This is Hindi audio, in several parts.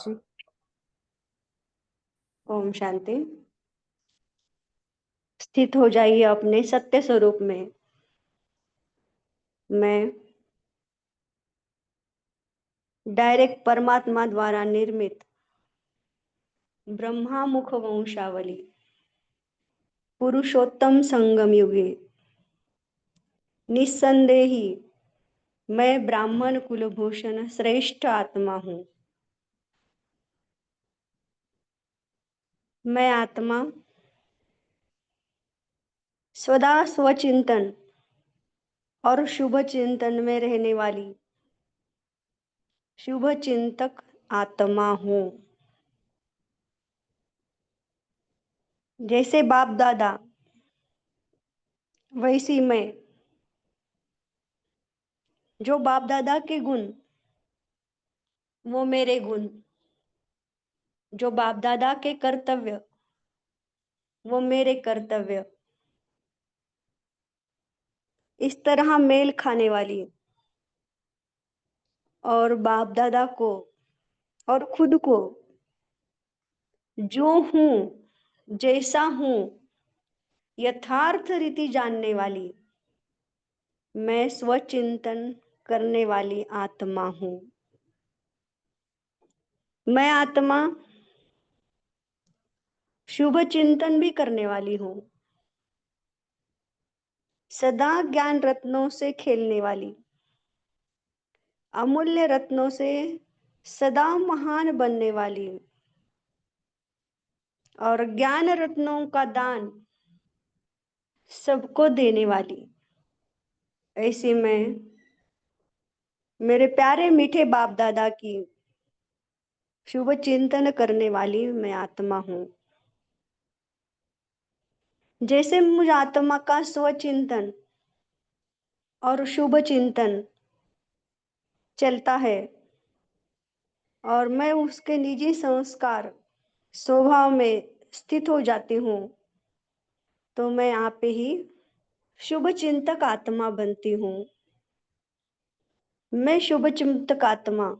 जी। ओम शांति। स्थित हो जाइए अपने सत्य स्वरूप में। मैं डायरेक्ट परमात्मा द्वारा निर्मित ब्रह्मा मुख वंशावली पुरुषोत्तम संगम युगे निस्संदेही मैं ब्राह्मण कुलभूषण श्रेष्ठ आत्मा हूँ। मैं आत्मा सदा स्वचिंतन और शुभ चिंतन में रहने वाली शुभ चिंतक आत्मा हूँ। जैसे बाप दादा वैसी मैं। जो बाप दादा के गुण वो मेरे गुण, जो बाप दादा के कर्तव्य वो मेरे कर्तव्य, इस तरह मेल खाने वाली और बाप दादा को और खुद को जो हूं जैसा हूं यथार्थ रीति जानने वाली मैं स्वचिंतन करने वाली आत्मा हूं। मैं आत्मा शुभ चिंतन भी करने वाली हूं, सदा ज्ञान रत्नों से खेलने वाली, अमूल्य रत्नों से सदा महान बनने वाली और ज्ञान रत्नों का दान सबको देने वाली। ऐसी मैं मेरे प्यारे मीठे बाप दादा की शुभ चिंतन करने वाली मैं आत्मा हूँ। जैसे मुझ आत्मा का स्वचिंतन और शुभ चिंतन चलता है और मैं उसके निजी संस्कार स्वभाव में स्थित हो जाती हूँ, तो मैं आप ही शुभ चिंतक आत्मा बनती हूँ। मैं शुभ चिंतक आत्मा,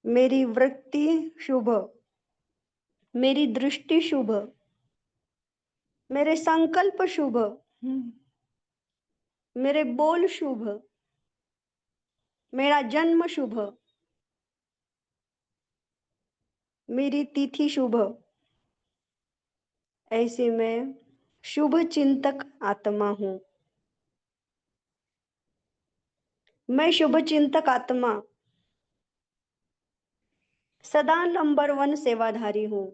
मेरी वृत्ति शुभ, मेरी दृष्टि शुभ, मेरे संकल्प शुभ, मेरे बोल शुभ, मेरा जन्म शुभ, मेरी तिथि शुभ। ऐसे मैं शुभ चिंतक आत्मा हूँ। मैं शुभ चिंतक आत्मा सदा नंबर 1 सेवाधारी हूँ,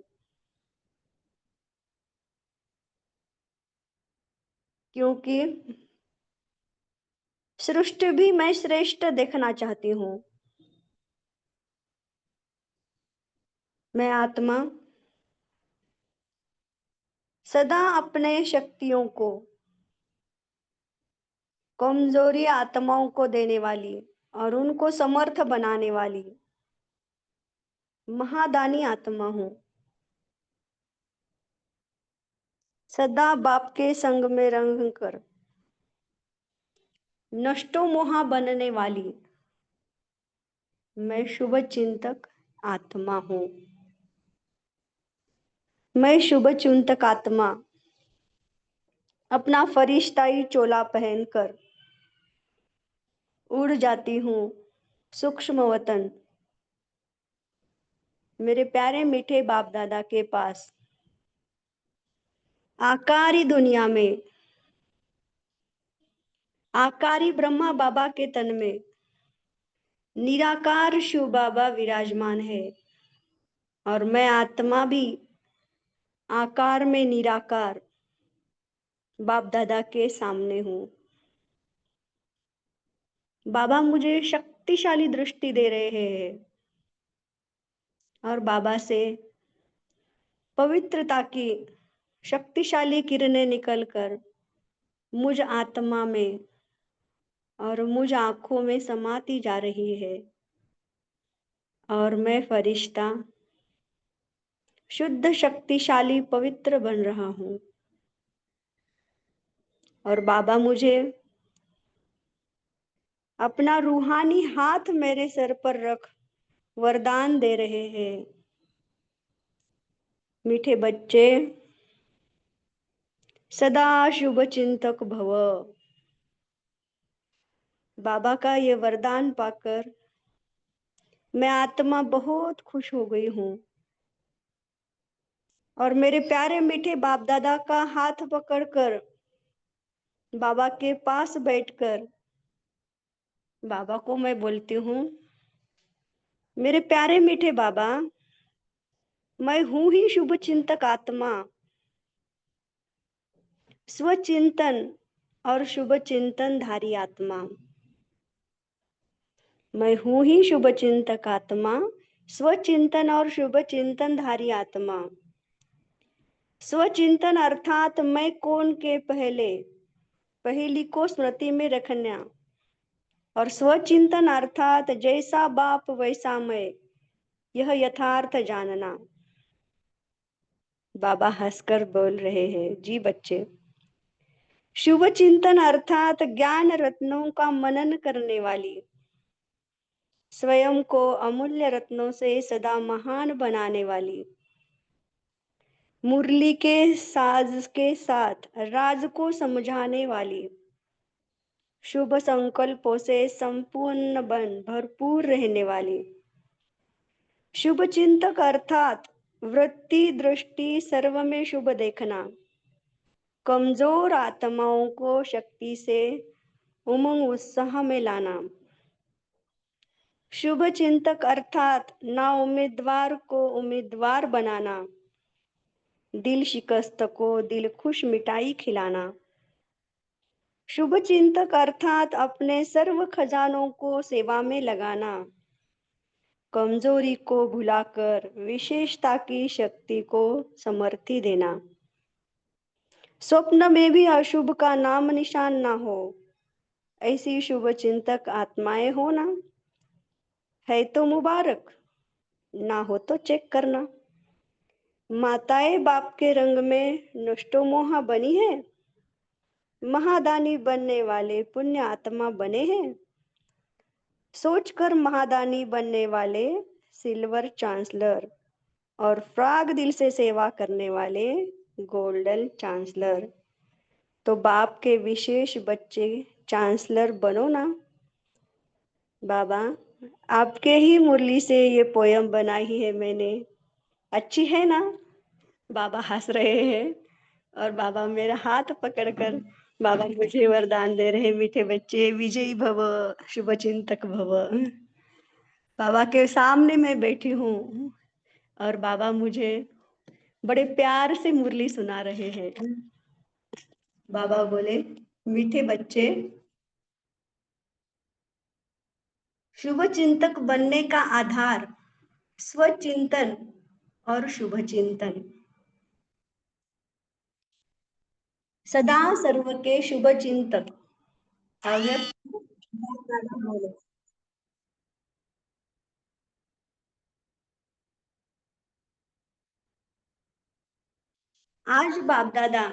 क्योंकि सृष्टि भी मैं श्रेष्ठ देखना चाहती हूँ। मैं आत्मा सदा अपने शक्तियों को कमजोरी आत्माओं को देने वाली और उनको समर्थ बनाने वाली महादानी आत्मा हूँ। सदा बाप के संग में रंग कर नष्टो मोहा बनने वाली मैं शुभ चिंतक आत्मा हूँ। मैं शुभ चिंतक आत्मा अपना फरिश्ताई चोला पहनकर उड़ जाती हूँ सूक्ष्म वतन, मेरे प्यारे मीठे बाप दादा के पास। आकारी दुनिया में आकारी ब्रह्मा बाबा के तन में निराकार शिव बाबा विराजमान है और मैं आत्मा भी आकार में निराकार बाप दादा के सामने हूँ। बाबा मुझे शक्तिशाली दृष्टि दे रहे हैं और बाबा से पवित्रता की शक्तिशाली किरणें निकलकर मुझ आत्मा में और मुझ आंखों में समाती जा रही है और मैं फरिश्ता शुद्ध शक्तिशाली पवित्र बन रहा हूँ। और बाबा मुझे अपना रूहानी हाथ मेरे सर पर रख वरदान दे रहे हैं। मीठे बच्चे, सदा शुभ चिंतक भव। बाबा का ये वरदान पाकर मैं आत्मा बहुत खुश हो गई हूँ। और मेरे प्यारे मीठे बाप दादा का हाथ पकड़कर बाबा के पास बैठकर बाबा को मैं बोलती हूँ, मेरे प्यारे मीठे बाबा, मैं हूं ही शुभ चिंतक आत्मा, स्वचिंतन और शुभ चिंतन धारी आत्मा। मैं हूं ही शुभ चिंतक आत्मा, स्वचिंतन और शुभ चिंतन धारी आत्मा। स्वचिंतन अर्थात मैं कौन के पहली को स्मृति में रखना, और स्वचिंतन अर्थात जैसा बाप वैसा मैं, यह यथार्थ जानना। बाबा हंसकर बोल रहे हैं, जी बच्चे, शुभ चिंतन अर्थात ज्ञान रत्नों का मनन करने वाली, स्वयं को अमूल्य रत्नों से सदा महान बनाने वाली, मुरली के साज के साथ राज को समझाने वाली, शुभ संकल्पों से संपूर्ण बन भरपूर रहने वाली, शुभ चिंतक अर्थात वृत्ति दृष्टि सर्व में शुभ देखना, कमजोर आत्माओं को शक्ति से उमंग उत्साह में लाना, शुभ चिंतक अर्थात ना उम्मीदवार को उम्मीदवार बनाना, दिल शिकस्त को दिल खुश मिठाई खिलाना, शुभ चिंतक अर्थात अपने सर्व खजानों को सेवा में लगाना, कमजोरी को भुलाकर विशेषता की शक्ति को समर्थी देना, स्वप्न में भी अशुभ का नाम निशान ना हो, ऐसी शुभ चिंतक आत्माएं हो ना, है तो मुबारक, ना हो तो चेक करना। माताएं बाप के रंग में नष्टोमोहा बनी है, महादानी बनने वाले पुण्य आत्मा बने हैं, सोचकर महादानी बनने वाले सिल्वर चांसलर, और फ्राग दिल से सेवा करने वाले गोल्डन चांसलर। तो बाप के विशेष बच्चे चांसलर बनो ना। बाबा, आपके ही मुरली से ये पोयम बनाई है मैंने, अच्छी है ना? बाबा हंस रहे हैं और बाबा मेरा हाथ पकड़कर बाबा मुझे वरदान दे रहे, मीठे बच्चे विजयी भव, शुभ चिंतक भव। बाबा के सामने मैं बैठी हूँ और बाबा मुझे बड़े प्यार से मुरली सुना रहे हैं। बाबा बोले, मीठे बच्चे, शुभ चिंतक बनने का आधार स्वचिंतन और शुभ चिंतन। सदा सर्व के शुभ चिंतक। आज बाप दादा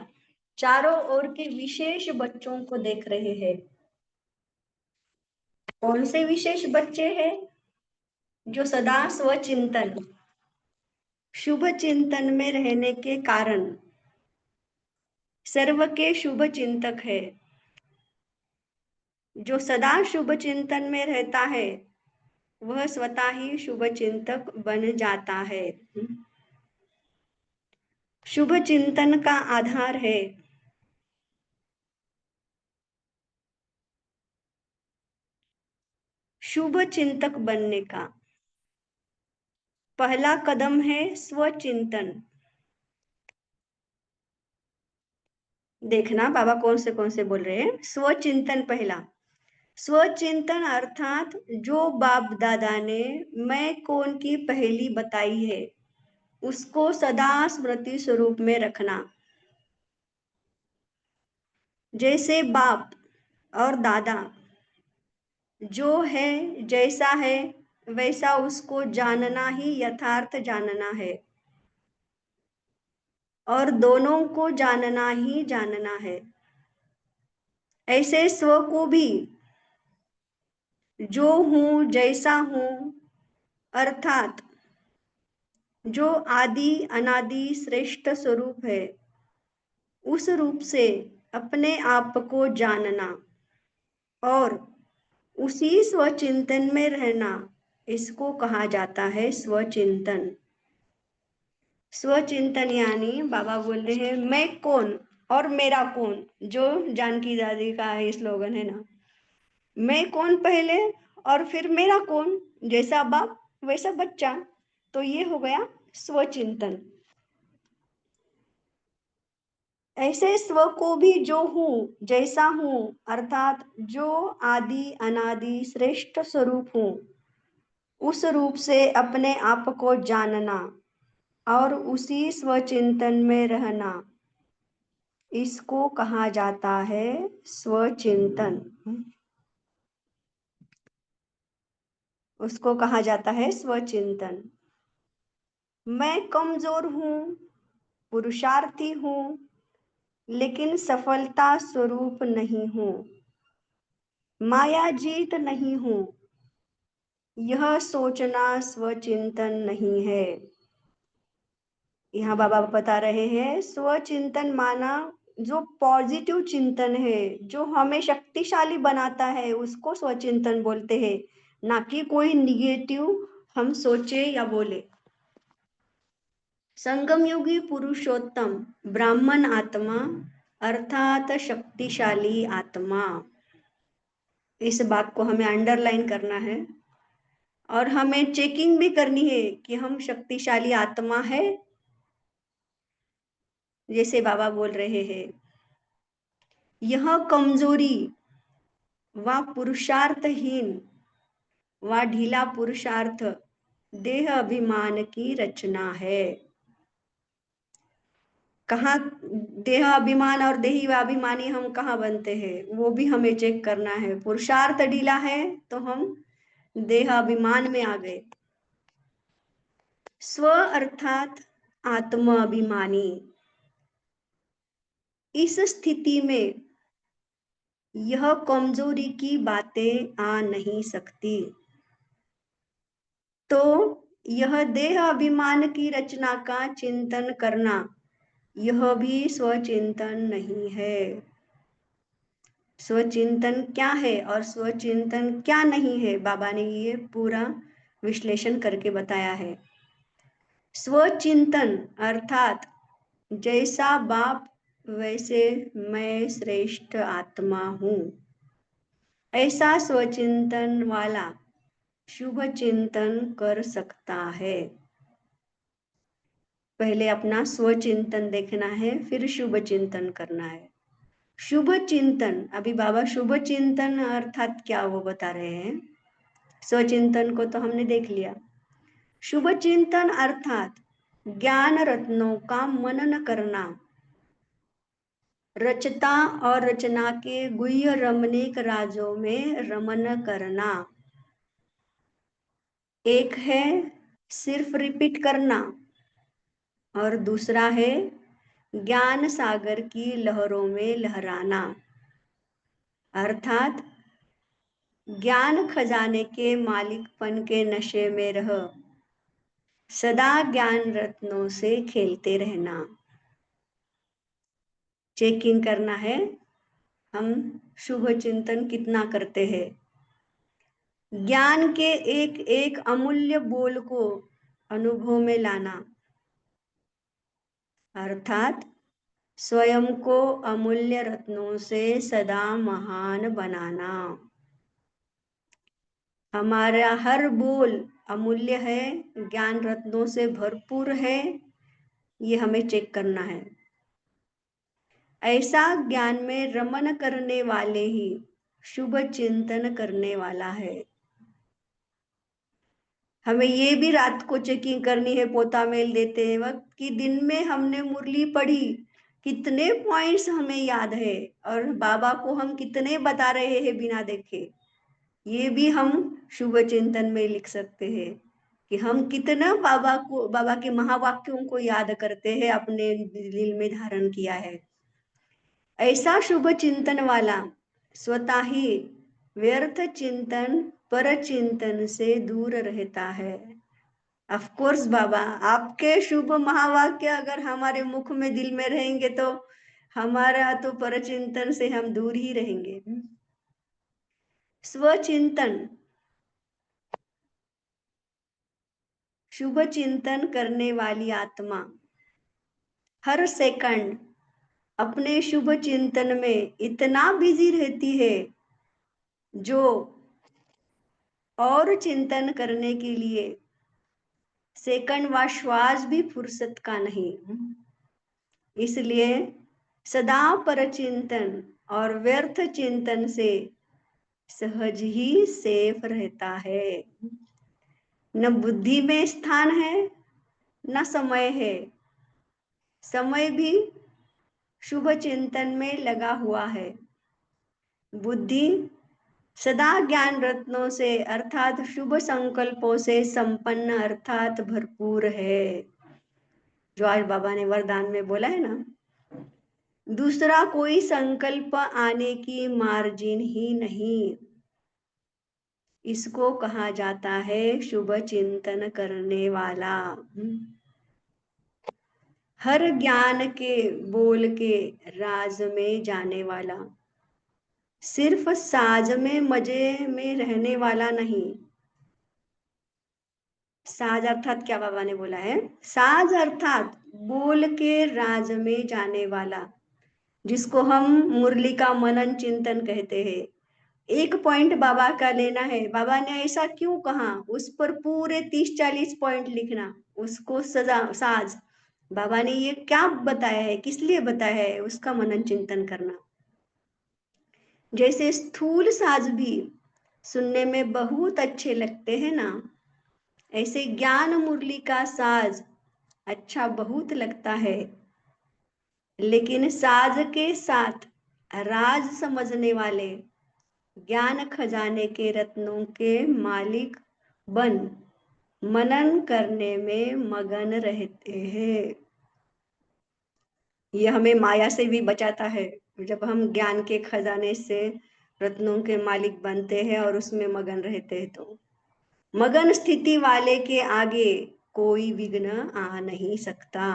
चारों ओर के विशेष बच्चों को देख रहे हैं। कौन से विशेष बच्चे हैं? जो सदा स्वचिंतन शुभ चिंतन में रहने के कारण सर्व के शुभ चिंतक है। जो सदा शुभ चिंतन में रहता है वह स्वतः ही शुभ चिंतक बन जाता है। शुभ चिंतन का आधार है शुभ चिंतक बनने का पहला कदम है स्वचिंतन। देखना बाबा कौन से बोल रहे हैं। स्वचिंतन पहला, स्वचिंतन अर्थात जो बाप दादा ने मैं कौन की पहली बताई है उसको सदा स्मृति स्वरूप में रखना। जैसे बाप और दादा जो है जैसा है वैसा उसको जानना ही यथार्थ जानना है, और दोनों को जानना ही जानना है। ऐसे स्व को भी जो हूं जैसा हूं अर्थात जो आदि अनादि श्रेष्ठ स्वरूप है, उस रूप से अपने आप को जानना और उसी स्वचिंतन में रहना, इसको कहा जाता है स्वचिंतन। स्वचिंतन यानी बाबा बोल रहे हैं मैं कौन और मेरा कौन, जो जानकी दादी का है स्लोगन है ना, मैं कौन पहले और फिर मेरा कौन, जैसा बाप वैसा बच्चा। तो ये हो गया स्वचिंतन। ऐसे स्व को भी जो हूँ जैसा हूँ, अर्थात जो आदि अनादि श्रेष्ठ स्वरूप हूँ, उस रूप से अपने आप को जानना और उसी स्वचिंतन में रहना, इसको कहा जाता है स्वचिंतन। उसको कहा जाता है स्वचिंतन। मैं कमजोर हूँ, पुरुषार्थी हूँ, लेकिन सफलता स्वरूप नहीं हूँ, माया जीत नहीं हूँ, यह सोचना स्वचिंतन नहीं है। यहाँ बाबा बता रहे हैं स्वचिंतन माना जो पॉजिटिव चिंतन है, जो हमें शक्तिशाली बनाता है, उसको स्वचिंतन बोलते हैं, ना कि कोई निगेटिव हम सोचे या बोले। संगम योगी पुरुषोत्तम ब्राह्मण आत्मा अर्थात शक्तिशाली आत्मा, इस बात को हमें अंडरलाइन करना है और हमें चेकिंग भी करनी है कि हम शक्तिशाली आत्मा है, जैसे बाबा बोल रहे हैं। यह कमजोरी व पुरुषार्थहीन व ढीला पुरुषार्थ देह अभिमान की रचना है। कहाँ देह अभिमान और देही अभिमानी हम कहाँ बनते हैं, वो भी हमें चेक करना है। पुरुषार्थ ढीला है तो हम देह अभिमान में आ गए। स्व अर्थात आत्म अभिमानी, इस स्थिति में यह कमजोरी की बातें आ नहीं सकती। तो यह देह अभिमान की रचना का चिंतन करना, यह भी स्वचिंतन नहीं है। स्वचिंतन क्या है और स्वचिंतन क्या नहीं है, बाबा ने ये पूरा विश्लेषण करके बताया है। स्वचिंतन अर्थात जैसा बाप वैसे मैं श्रेष्ठ आत्मा हूँ, ऐसा स्वचिंतन वाला शुभ चिंतन कर सकता है। पहले अपना स्वचिंतन देखना है, फिर शुभ चिंतन करना है। शुभ चिंतन, अभी बाबा शुभ चिंतन अर्थात क्या वो बता रहे हैं। स्वचिंतन को तो हमने देख लिया। शुभ चिंतन अर्थात ज्ञान रत्नों का मनन करना, रचता और रचना के गुह्य रमणीक राजों में रमन करना। एक है सिर्फ रिपीट करना और दूसरा है ज्ञान सागर की लहरों में लहराना, अर्थात ज्ञान खजाने के मालिकपन के नशे में रह सदा ज्ञान रत्नों से खेलते रहना। चेकिंग करना है हम शुभ चिंतन कितना करते हैं। ज्ञान के एक एक अमूल्य बोल को अनुभव में लाना, अर्थात स्वयं को अमूल्य रत्नों से सदा महान बनाना। हमारा हर बोल अमूल्य है, ज्ञान रत्नों से भरपूर है, ये हमें चेक करना है। ऐसा ज्ञान में रमन करने वाले ही शुभ चिंतन करने वाला है। हमें ये भी रात को चेकिंग करनी है पोता मेल देते वक्त कि दिन में हमने मुरली पढ़ी, कितने पॉइंट्स हमें याद है और बाबा को हम कितने बता रहे हैं बिना देखे। ये भी हम शुभ चिंतन में लिख सकते हैं कि हम कितना बाबा के महावाक्यों को याद करते हैं, अपने दिल में धारण किया है। ऐसा शुभ चिंतन वाला स्वतः ही व्यर्थ चिंतन पर चिंतन से दूर रहता है। ऑफ कोर्स बाबा, आपके शुभ महावाक्य अगर हमारे मुख में दिल में रहेंगे तो हमारा तो परचिंतन से हम दूर ही रहेंगे। स्वचिंतन, शुभ चिंतन करने वाली आत्मा हर सेकंड अपने शुभ चिंतन में इतना बिजी रहती है, जो और चिंतन करने के लिए सेकंड व श्वास भी फुर्सत का नहीं। इसलिए सदा पर चिंतन और व्यर्थ चिंतन से सहज ही सेफ रहता है। न बुद्धि में स्थान है, न समय है। समय भी शुभ चिंतन में लगा हुआ है। बुद्धि सदा ज्ञान रत्नों से अर्थात शुभ संकल्पों से संपन्न अर्थात भरपूर है, जो आज बाबा ने वरदान में बोला है ना। दूसरा कोई संकल्प आने की मार्जिन ही नहीं। इसको कहा जाता है शुभ चिंतन करने वाला। हर ज्ञान के बोल के राज में जाने वाला, सिर्फ साज में मजे में रहने वाला नहीं। साज अर्थात क्या बाबा ने बोला है? साज अर्थात बोल के राज में जाने वाला, जिसको हम मुरली का मनन चिंतन कहते हैं। एक पॉइंट बाबा का लेना है, बाबा ने ऐसा क्यों कहा, उस पर पूरे 30-40 पॉइंट लिखना, उसको सजा साज बाबा ने ये क्या बताया है, किस लिए बताया है, उसका मनन चिंतन करना। जैसे स्थूल साज भी सुनने में बहुत अच्छे लगते हैं ना, ऐसे ज्ञान मुरली का साज अच्छा बहुत लगता है, लेकिन साज के साथ राज समझने वाले ज्ञान खजाने के रत्नों के मालिक बन मनन करने में मगन रहते हैं। ये हमें माया से भी बचाता है। जब हम ज्ञान के खजाने से रत्नों के मालिक बनते हैं और उसमें मगन रहते हैं, तो मगन स्थिति वाले के आगे कोई विघ्न आ नहीं सकता।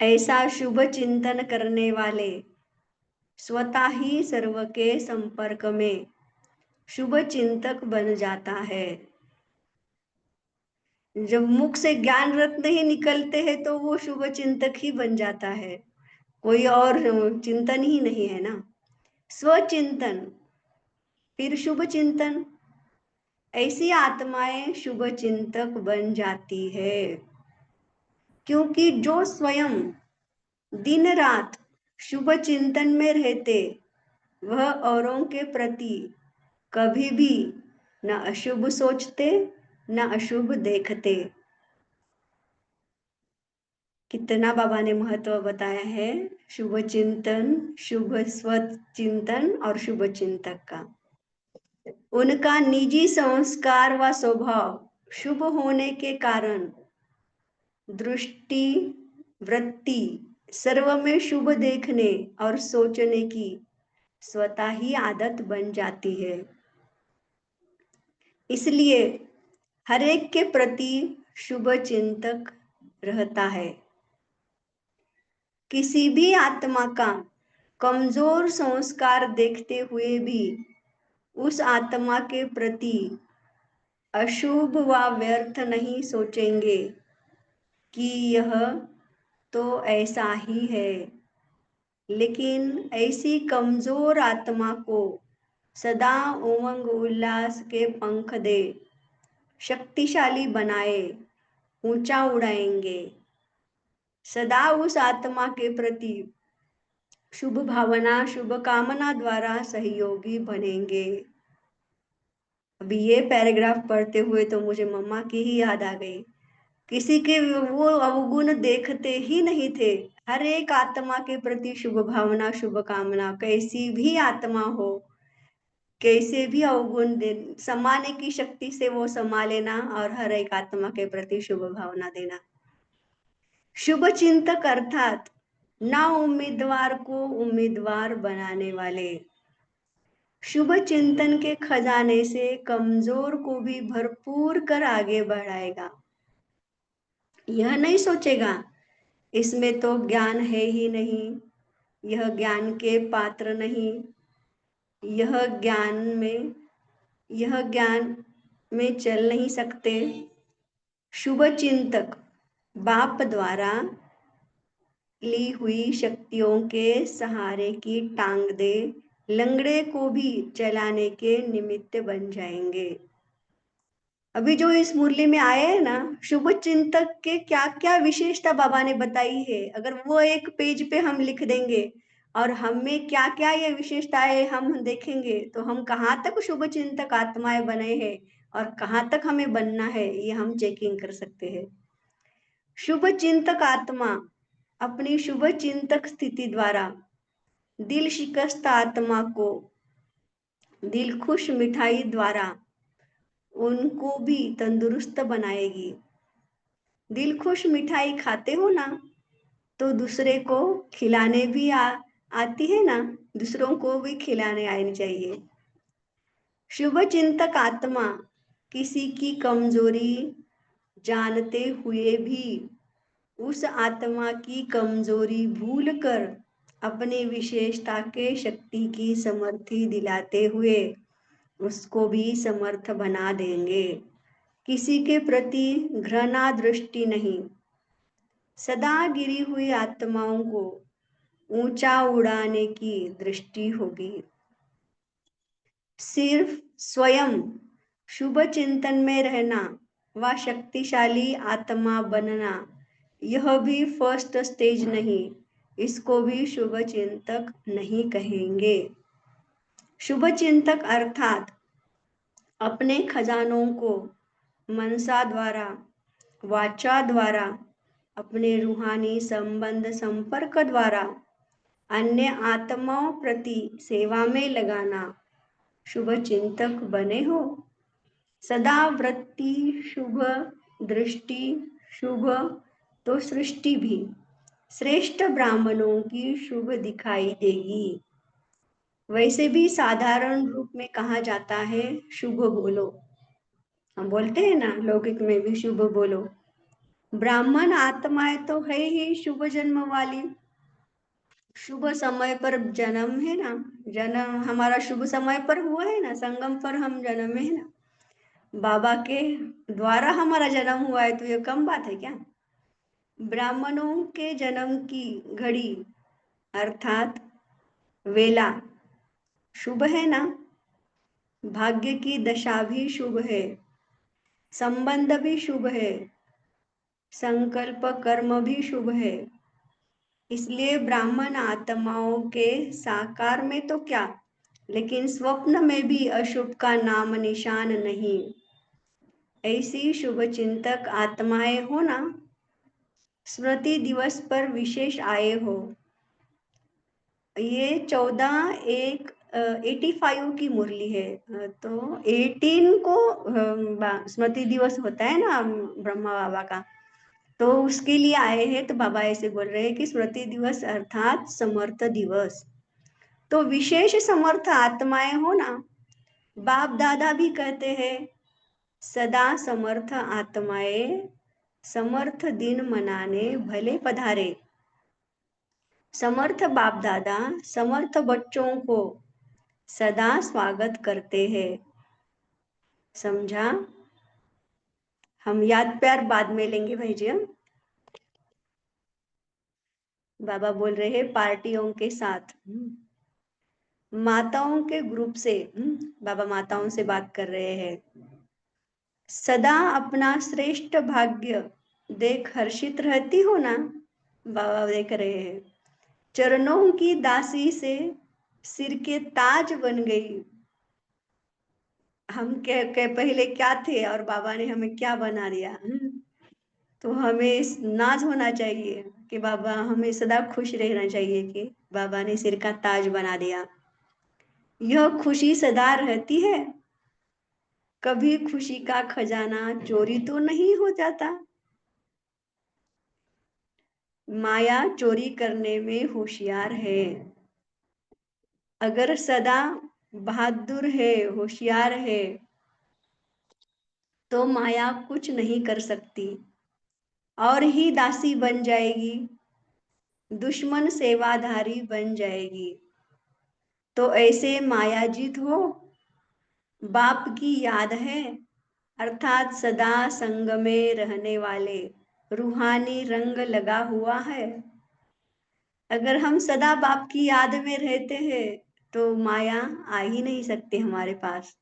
ऐसा शुभ चिंतन करने वाले स्वतः ही सर्व के संपर्क में शुभ चिंतक बन जाता है। जब मुख से ज्ञान रत्न ही निकलते हैं तो वो शुभ चिंतक ही बन जाता है, कोई और चिंतन ही नहीं है ना। स्वचिंतन फिर शुभ चिंतन, ऐसी आत्माएं शुभ चिंतक बन जाती है, क्योंकि जो स्वयं दिन रात शुभ चिंतन में रहते, वह औरों के प्रति कभी भी न अशुभ सोचते न अशुभ देखते। कितना बाबा ने महत्व बताया है शुभ चिंतन, शुभ स्वचिंतन और शुभ चिंतक का। उनका निजी संस्कार व स्वभाव शुभ होने के कारण दृष्टि वृत्ति सर्व में शुभ देखने और सोचने की स्वतः ही आदत बन जाती है। इसलिए हरेक के प्रति शुभ चिंतक रहता है। किसी भी आत्मा का कमजोर संस्कार देखते हुए भी उस आत्मा के प्रति अशुभ व व्यर्थ नहीं सोचेंगे कि यह तो ऐसा ही है, लेकिन ऐसी कमजोर आत्मा को सदा उमंग उल्लास के पंख दे शक्तिशाली बनाए ऊंचा उड़ाएंगे। सदा उस आत्मा के प्रति शुभ भावना शुभ कामना द्वारा सहयोगी बनेंगे। अभी ये पैराग्राफ पढ़ते हुए तो मुझे मम्मा की ही याद आ गई। किसी के वो अवगुण देखते ही नहीं थे। हर एक आत्मा के प्रति शुभ भावना शुभ कामना, कैसी भी आत्मा हो, कैसे भी अवगुण दे, समाने की शक्ति से वो समा लेना और हर एक आत्मा के प्रति शुभ भावना देना। शुभ चिंतक अर्थात ना उम्मीदवार को उम्मीदवार बनाने वाले, शुभ चिंतन के खजाने से कमजोर को भी भरपूर कर आगे बढ़ाएगा। यह नहीं सोचेगा इसमें तो ज्ञान है ही नहीं, यह ज्ञान के पात्र नहीं, यह ज्ञान में यह ज्ञान में चल नहीं सकते। शुभ चिंतक बाप द्वारा ली हुई शक्तियों के सहारे की टांग दे लंगड़े को भी चलाने के निमित्त बन जाएंगे। अभी जो इस मुरली में आए हैं ना, शुभ चिंतक के क्या क्या विशेषता बाबा ने बताई है, अगर वो एक पेज पे हम लिख देंगे और हमें क्या क्या ये विशेषताएं हम देखेंगे तो हम कहाँ तक शुभ चिंतक आत्माएं बने हैं और कहाँ तक हमें बनना है ये हम चेकिंग कर सकते हैं। शुभ चिंतक आत्मा अपनी शुभ चिंतक स्थिति द्वारा दिल शिकस्त आत्मा को दिल खुश मिठाई द्वारा उनको भी तंदुरुस्त बनाएगी। दिल खुश मिठाई खाते हो ना तो दूसरे को खिलाने भी आती है ना, दूसरों को भी खिलाने आनी चाहिए। शुभ चिंतक आत्मा किसी की कमजोरी जानते हुए भी उस आत्मा की कमजोरी भूलकर अपनी विशेषता के शक्ति की समर्थी दिलाते हुए उसको भी समर्थ बना देंगे। किसी के प्रति घृणा दृष्टि नहीं, सदा गिरी हुई आत्माओं को ऊंचा उड़ाने की दृष्टि होगी। सिर्फ स्वयं शुभ चिंतन में रहना व शक्तिशाली आत्मा बनना यह भी फर्स्ट स्टेज नहीं, इसको भी शुभ चिंतक नहीं कहेंगे। शुभ चिंतक अर्थात अपने खजानों को मनसा द्वारा वाचा द्वारा अपने रूहानी संबंध संपर्क द्वारा अन्य आत्माओं प्रति सेवा में लगाना शुभ चिंतक बने हो। सदा वृत्ति शुभ, दृष्टि शुभ तो सृष्टि भी श्रेष्ठ ब्राह्मणों की शुभ दिखाई देगी। वैसे भी साधारण रूप में कहा जाता है शुभ बोलो, हम बोलते हैं ना लौकिक में भी शुभ बोलो। ब्राह्मण आत्माएं तो है ही शुभ जन्म वाली, शुभ समय पर जन्म है ना, जन्म हमारा शुभ समय पर हुआ है ना, संगम पर हम जन्म है ना, बाबा के द्वारा हमारा जन्म हुआ है, तो ये कम बात है क्या। ब्राह्मणों के जन्म की घड़ी अर्थात वेला शुभ है ना, भाग्य की दशा भी शुभ है, संबंध भी शुभ है, संकल्प कर्म भी शुभ है। इसलिए ब्राह्मण आत्माओं के साकार में तो क्या, लेकिन स्वप्न में भी अशुभ का नाम निशान नहीं। ऐसी शुभ चिंतक आत्माएं हो ना, स्मृति दिवस पर विशेष आए हो। ये 14/1/85 की मुरली है, तो 18 को स्मृति दिवस होता है ना ब्रह्मा बाबा का, तो उसके लिए आए हैं। तो बाबा ऐसे बोल रहे हैं कि स्मृति दिवस अर्थात समर्थ दिवस, तो विशेष समर्थ आत्माएं हो ना, बाप दादा भी कहते हैं सदा समर्थ आत्माएं समर्थ दिन मनाने भले पधारे। समर्थ बाप दादा समर्थ बच्चों को सदा स्वागत करते हैं। समझा। हम याद प्यार बाद में लेंगे भाई जी। हम बाबा बोल रहे हैं पार्टियों के साथ, माताओं के ग्रुप से, बाबा माताओं से बात कर रहे हैं। सदा अपना श्रेष्ठ भाग्य देख हर्षित रहती हो ना, बाबा देख रहे हैं। चरणों की दासी से सिर के ताज बन गई। हम के पहले क्या थे और बाबा ने हमें क्या बना दिया। तो हमें नाज होना चाहिए कि बाबा, हमें सदा खुश रहना चाहिए कि बाबा ने सिर का ताज बना दिया। यह खुशी सदा रहती है, कभी खुशी का खजाना चोरी तो नहीं हो जाता। माया चोरी करने में होशियार है। अगर सदा बहादुर है, होशियार है, तो माया कुछ नहीं कर सकती और ही दासी बन जाएगी, दुश्मन सेवाधारी बन जाएगी। तो ऐसे मायाजित हो, बाप की याद है, अर्थात सदा संग में रहने वाले, रूहानी रंग लगा हुआ है। अगर हम सदा बाप की याद में रहते हैं तो माया आ ही नहीं सकती हमारे पास।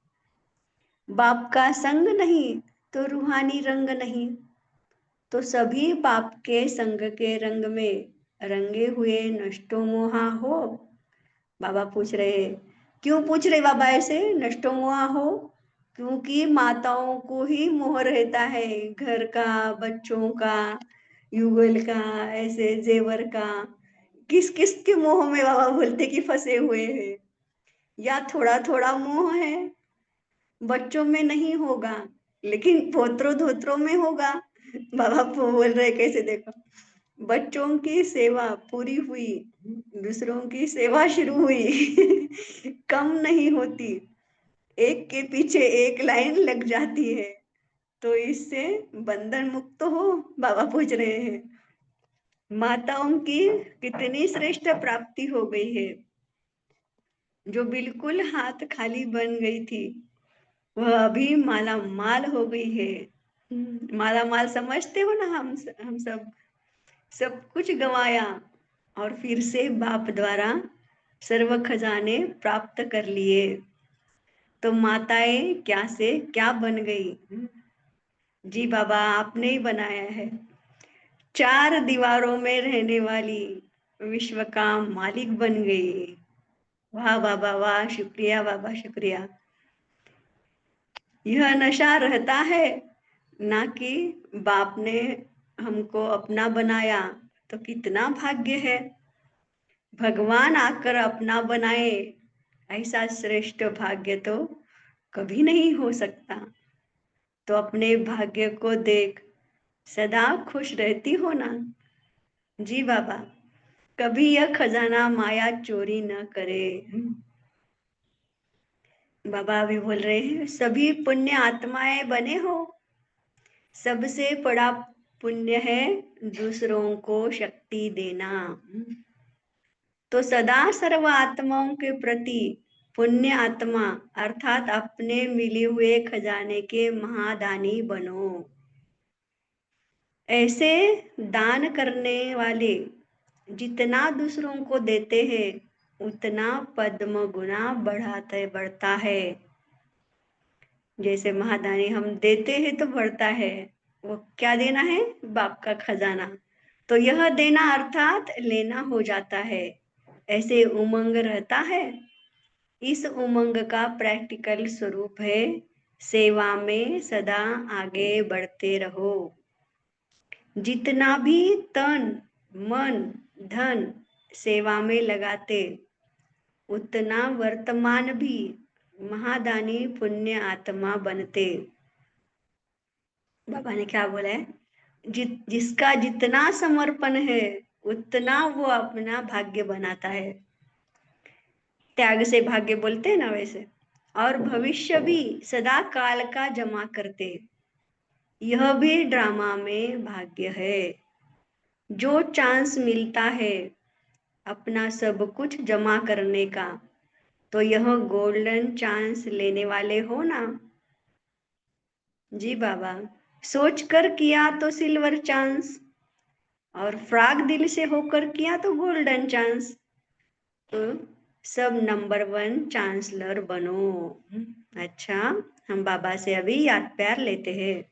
बाप का संग नहीं तो रूहानी रंग नहीं, तो सभी बाप के संग के रंग में रंगे हुए नष्टो मोहा हो। बाबा पूछ रहे, क्यों पूछ रहे बाबा ऐसे नष्टो मोहा हो? क्योंकि माताओं को ही मोह रहता है, घर का, बच्चों का, युगल का, ऐसे जेवर का। किस किस के मोह में बाबा बोलते कि फंसे हुए हैं। या थोड़ा थोड़ा मोह है, बच्चों में नहीं होगा लेकिन पोत्रों धोत्रों में होगा। बाबा बोल रहे कैसे, देखो, बच्चों की सेवा पूरी हुई, दूसरों की सेवा शुरू हुई कम नहीं होती, एक के पीछे एक लाइन लग जाती है। तो इससे बंधन मुक्त हो, बाबा पूछ रहे हैं। माताओं की कितनी श्रेष्ठ प्राप्ति हो गई है, जो बिल्कुल हाथ खाली बन गई थी वह अभी माला माल हो गई है। माला माल समझते हो ना, हम सब सब कुछ गंवाया और फिर से बाप द्वारा सर्व खजाने प्राप्त कर लिए। तो माताएं क्या से क्या बन गई। जी बाबा आपने ही बनाया है, चार दीवारों में रहने वाली विश्व का मालिक बन गई। वाह बाबा वाह, शुक्रिया बाबा शुक्रिया। यह नशा रहता है ना कि बाप ने हमको अपना बनाया, तो कितना भाग्य है। भगवान आकर अपना बनाए, ऐसा श्रेष्ठ भाग्य तो कभी नहीं हो सकता। तो अपने भाग्य को देख सदा खुश रहती हो ना। जी बाबा, कभी यह खजाना माया चोरी न करे। बाबा भी बोल रहे हैं, सभी पुण्य आत्माएं बने हो, सबसे बड़ा पुण्य है दूसरों को शक्ति देना। तो सदा सर्व आत्माओं के प्रति पुण्य आत्मा अर्थात अपने मिले हुए खजाने के महादानी बनो। ऐसे दान करने वाले जितना दूसरों को देते हैं उतना पद्म गुना बढ़ता है। जैसे महादानी हम देते हैं तो बढ़ता है, वो क्या देना है, बाप का खजाना। तो यह देना अर्थात लेना हो जाता है। ऐसे उमंग रहता है। इस उमंग का प्रैक्टिकल स्वरूप है सेवा में सदा आगे बढ़ते रहो। जितना भी तन मन धन सेवा में लगाते उतना वर्तमान भी महादानी पुण्य आत्मा बनते। बाबा ने क्या बोला है, जिसका जितना समर्पण है उतना वो अपना भाग्य बनाता है। त्याग से भाग्य बोलते हैं ना वैसे। और भविष्य भी सदा काल का जमा करते, यह भी ड्रामा में भाग्य है। जो चांस मिलता है अपना सब कुछ जमा करने का, तो यह गोल्डन चांस लेने वाले हो ना। जी बाबा, सोच कर किया तो सिल्वर चांस, और फ्राग दिल से होकर किया तो गोल्डन चांस। तो सब नंबर 1 चांसलर बनो। अच्छा, हम बाबा से अभी याद प्यार लेते हैं।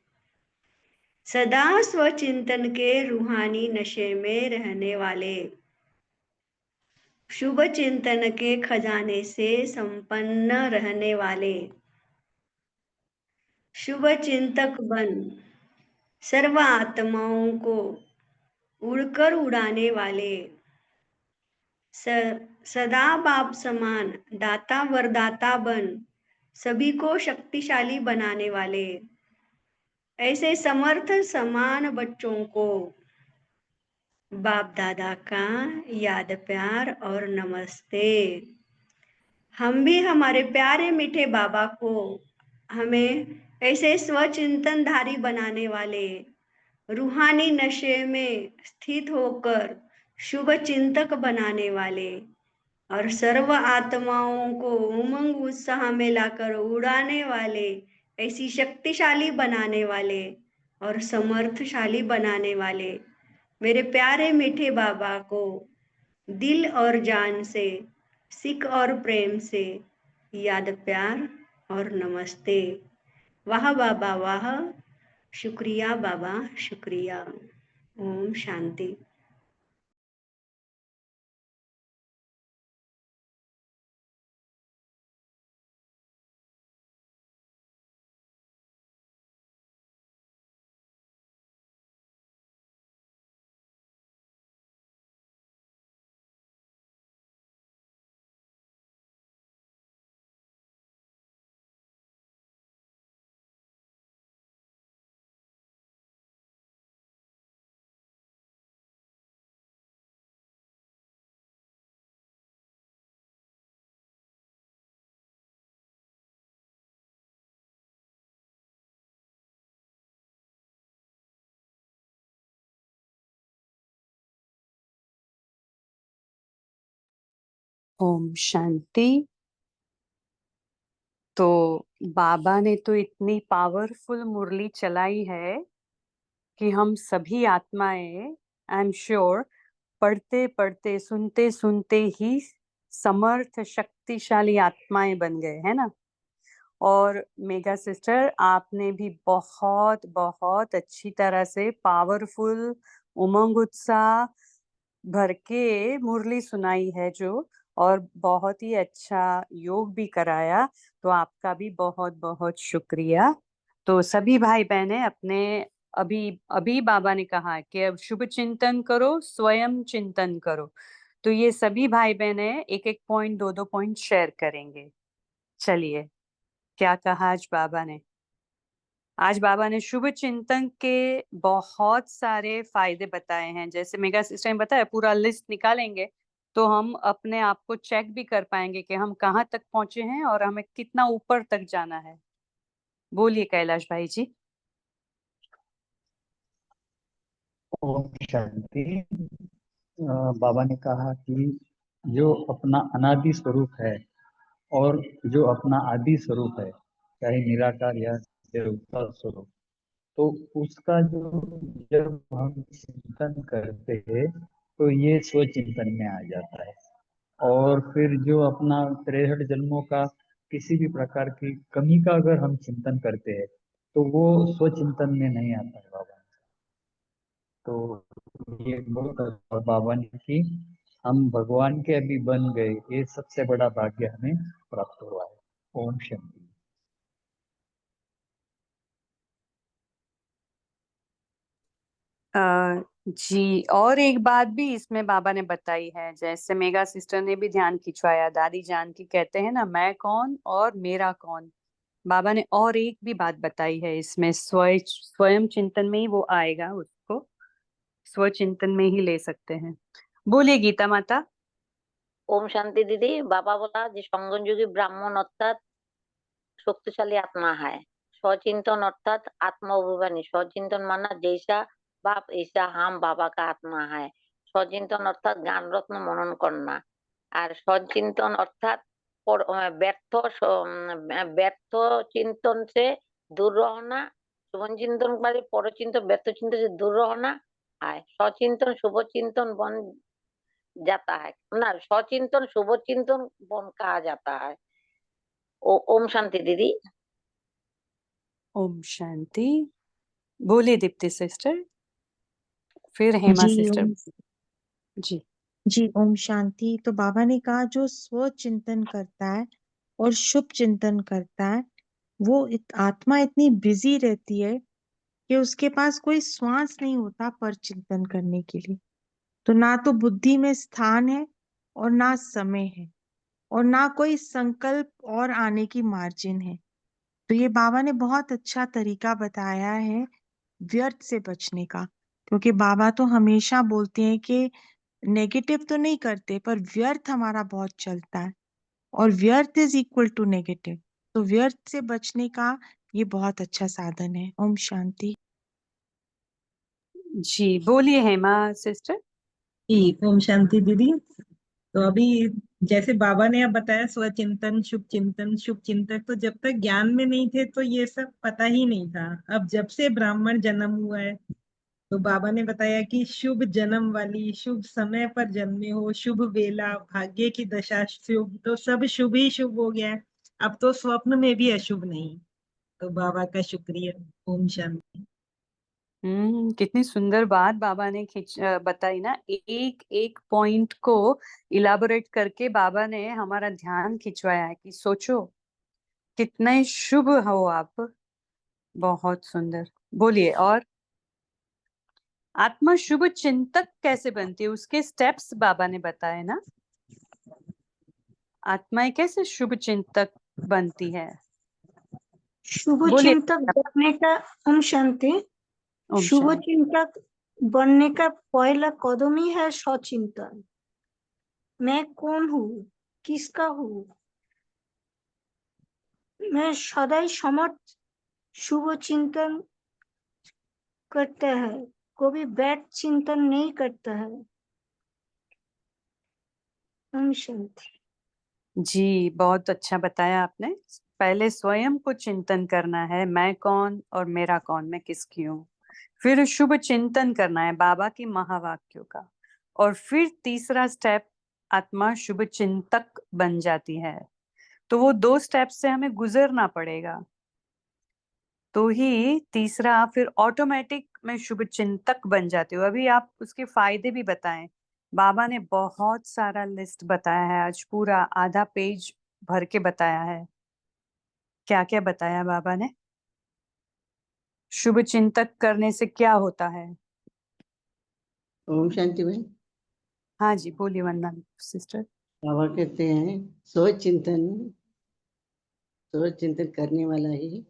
सदा स्वचिंतन के रूहानी नशे में रहने वाले, शुभ चिंतन के खजाने से संपन्न रहने वाले, शुभ चिंतक बन सर्व आत्माओं को उड़कर उड़ाने वाले, सदा बाप समान दाता वरदाता बन सभी को शक्तिशाली बनाने वाले, ऐसे समर्थ समान बच्चों को बाप दादा का याद प्यार और नमस्ते। हम भी हमारे प्यारे मीठे बाबा को हमें ऐसे स्वचिंतनधारी बनाने वाले, रूहानी नशे में स्थित होकर शुभ चिंतक बनाने वाले और सर्व आत्माओं को उमंग उत्साह में लाकर उड़ाने वाले, ऐसी शक्तिशाली बनाने वाले और समर्थशाली बनाने वाले मेरे प्यारे मीठे बाबा को दिल और जान से, सिक और प्रेम से याद, प्यार और नमस्ते। वाह बाबा वाह, शुक्रिया बाबा शुक्रिया। ओम शांति। ओम शांति। तो बाबा ने तो इतनी पावरफुल मुरली चलाई है कि हम सभी आत्माएं, आई एम श्योर, पढ़ते पढ़ते सुनते सुनते ही समर्थ शक्तिशाली आत्माएं बन गए, है ना। और मेगा सिस्टर, आपने भी बहुत बहुत अच्छी तरह से पावरफुल उमंग उत्साह भर के मुरली सुनाई है जो, और बहुत ही अच्छा योग भी कराया। तो आपका भी बहुत बहुत शुक्रिया। तो सभी भाई बहनें अपने, अभी अभी बाबा ने कहा कि अब शुभ चिंतन करो, स्वयं चिंतन करो। तो ये सभी भाई बहनें एक एक पॉइंट, दो दो पॉइंट शेयर करेंगे। चलिए, क्या कहा आज बाबा ने? आज बाबा ने शुभ चिंतन के बहुत सारे फायदे बताए हैं। जैसे मेगा सिस्टर ने बताया, पूरा लिस्ट निकालेंगे तो हम अपने आप को चेक भी कर पाएंगे कि हम कहाँ तक पहुंचे हैं और हमें कितना ऊपर तक जाना है। बोलिए कैलाश भाई जी। ओम शांति। बाबा ने कहा कि जो अपना अनादि स्वरूप है और जो अपना आदि स्वरूप है, चाहे निराकार या देवता स्वरूप, तो उसका जो जब हम चिंतन करते हैं तो ये स्वचिंतन में आ जाता है। और फिर जो अपना 63 जन्मों का किसी भी प्रकार की कमी का अगर हम चिंतन करते हैं तो वो स्वचिंतन में नहीं आता है बाबा। तो ये बहुत अच्छा बाबा ने कि हम भगवान के अभी बन गए, ये सबसे बड़ा भाग्य हमें प्राप्त हुआ है। ओम शांति। जी, और एक बात भी इसमें बाबा ने बताई है, जैसे मेगा सिस्टर ने भी ध्यान खिंचवाया, दादी जान की कहते हैं ना, मैं कौन और मेरा कौन। बाबा ने और एक भी बात बताई है इसमें, स्वयं चिंतन में ही वो आएगा, उसको स्वचिंतन में ही ले सकते हैं। बोलिए गीता माता। ओम शांति दीदी। बाबा बोला যে সংগমযোগী ব্রাহ্মণ অর্থাৎ শক্তিশালী আত্মা है, स्वचिंतन अर्थात आत्मा अभिमानी। स्वचिंतन माना जैसा बाप ऐसा हम बाबा का आत्मा है। स्वचिंतन अर्थात ज्ञान रत्न मनन करना, और स्वचिंतन अर्थात व्यर्थ चिंतन से दूर रहना। शुभ चिंतन वाले पर चिंतन, व्यर्थ चिंतन से दूर रहना है। स्वचिंतन शुभ चिंतन बन जाता है ना, स्वचिंतन शुभ चिंतन बन कहा जाता है। ओम शांति दीदी। ओम शांति। बोलिए दीप्ति सिस्टर, फिर हेमा जी सिस्टर। ओम जी जी ओम शांति। तो बाबा ने कहा जो स्व चिंतन करता है और शुभ चिंतन करता है, वो आत्मा इतनी बिजी रहती है कि उसके पास कोई श्वास नहीं होता पर चिंतन करने के लिए। तो ना तो बुद्धि में स्थान है और ना समय है और ना कोई संकल्प और आने की मार्जिन है। तो ये बाबा ने बहुत अच्छा तरीका बताया है व्यर्थ से बचने का। क्योंकि बाबा तो हमेशा बोलते हैं कि नेगेटिव तो नहीं करते पर व्यर्थ हमारा बहुत चलता है। और व्यर्थ इज इक्वल टू नेगेटिव। तो व्यर्थ से बचने का ये बहुत अच्छा साधन है। ओम शांति। जी बोलिए हेमा सिस्टर। जी ओम शांति दीदी। तो अभी जैसे बाबा ने अब बताया स्वचिंतन शुभ चिंतक, तो जब तक ज्ञान में नहीं थे तो ये सब पता ही नहीं था। अब जब से ब्राह्मण जन्म हुआ है तो बाबा ने बताया कि शुभ जन्म वाली, शुभ समय पर जन्मे हो, शुभ वेला, भाग्य की दशा शुभ, तो सब शुभ ही शुभ हो गया है। अब तो स्वप्न में भी अशुभ नहीं। तो बाबा का शुक्रिया। ओम शांति। कितनी सुंदर बात बाबा ने बताई ना। एक एक पॉइंट को इलाबोरेट करके बाबा ने हमारा ध्यान खिंचवाया है कि सोचो कितने शुभ हो आप। बहुत सुंदर। बोलिए। और आत्मा शुभ चिंतक कैसे बनती है, उसके स्टेप्स बाबा ने बताए ना। आत्माएं कैसे शुभ चिंतक बनती है, शुभ बोलिए। चिंतक बनने का, ओम शांति, ओम शुभ शांति। चिंतक बनने का पहला कदम ही है स्वचिंतन। मैं कौन हूँ, किसका हूँ। मैं सदैव समर्थ शुभ चिंतन करता है, कभी बैड चिंतन नहीं करता है। ओम शांति। जी बहुत अच्छा बताया आपने। पहले स्वयं को चिंतन करना है, मैं कौन और मेरा कौन, मैं किसकी हूँ। फिर शुभ चिंतन करना है बाबा की महावाक्यों का। और फिर तीसरा स्टेप, आत्मा शुभ चिंतक बन जाती है। तो वो 2 स्टेप से हमें गुजरना पड़ेगा, तो ही तीसरा फिर ऑटोमेटिक मैं शुभ चिंतक बन जाती हूँ। अभी आप उसके फायदे भी बताएं। बाबा ने बहुत सारा लिस्ट बताया है, आज पूरा आधा पेज भर के बताया है। क्या क्या बताया बाबा ने, शुभ चिंतक करने से क्या होता है। ओम शांति में हाँ जी बोलिए वंदना सिस्टर। बाबा कहते हैं स्वचिंतन करने वाला ही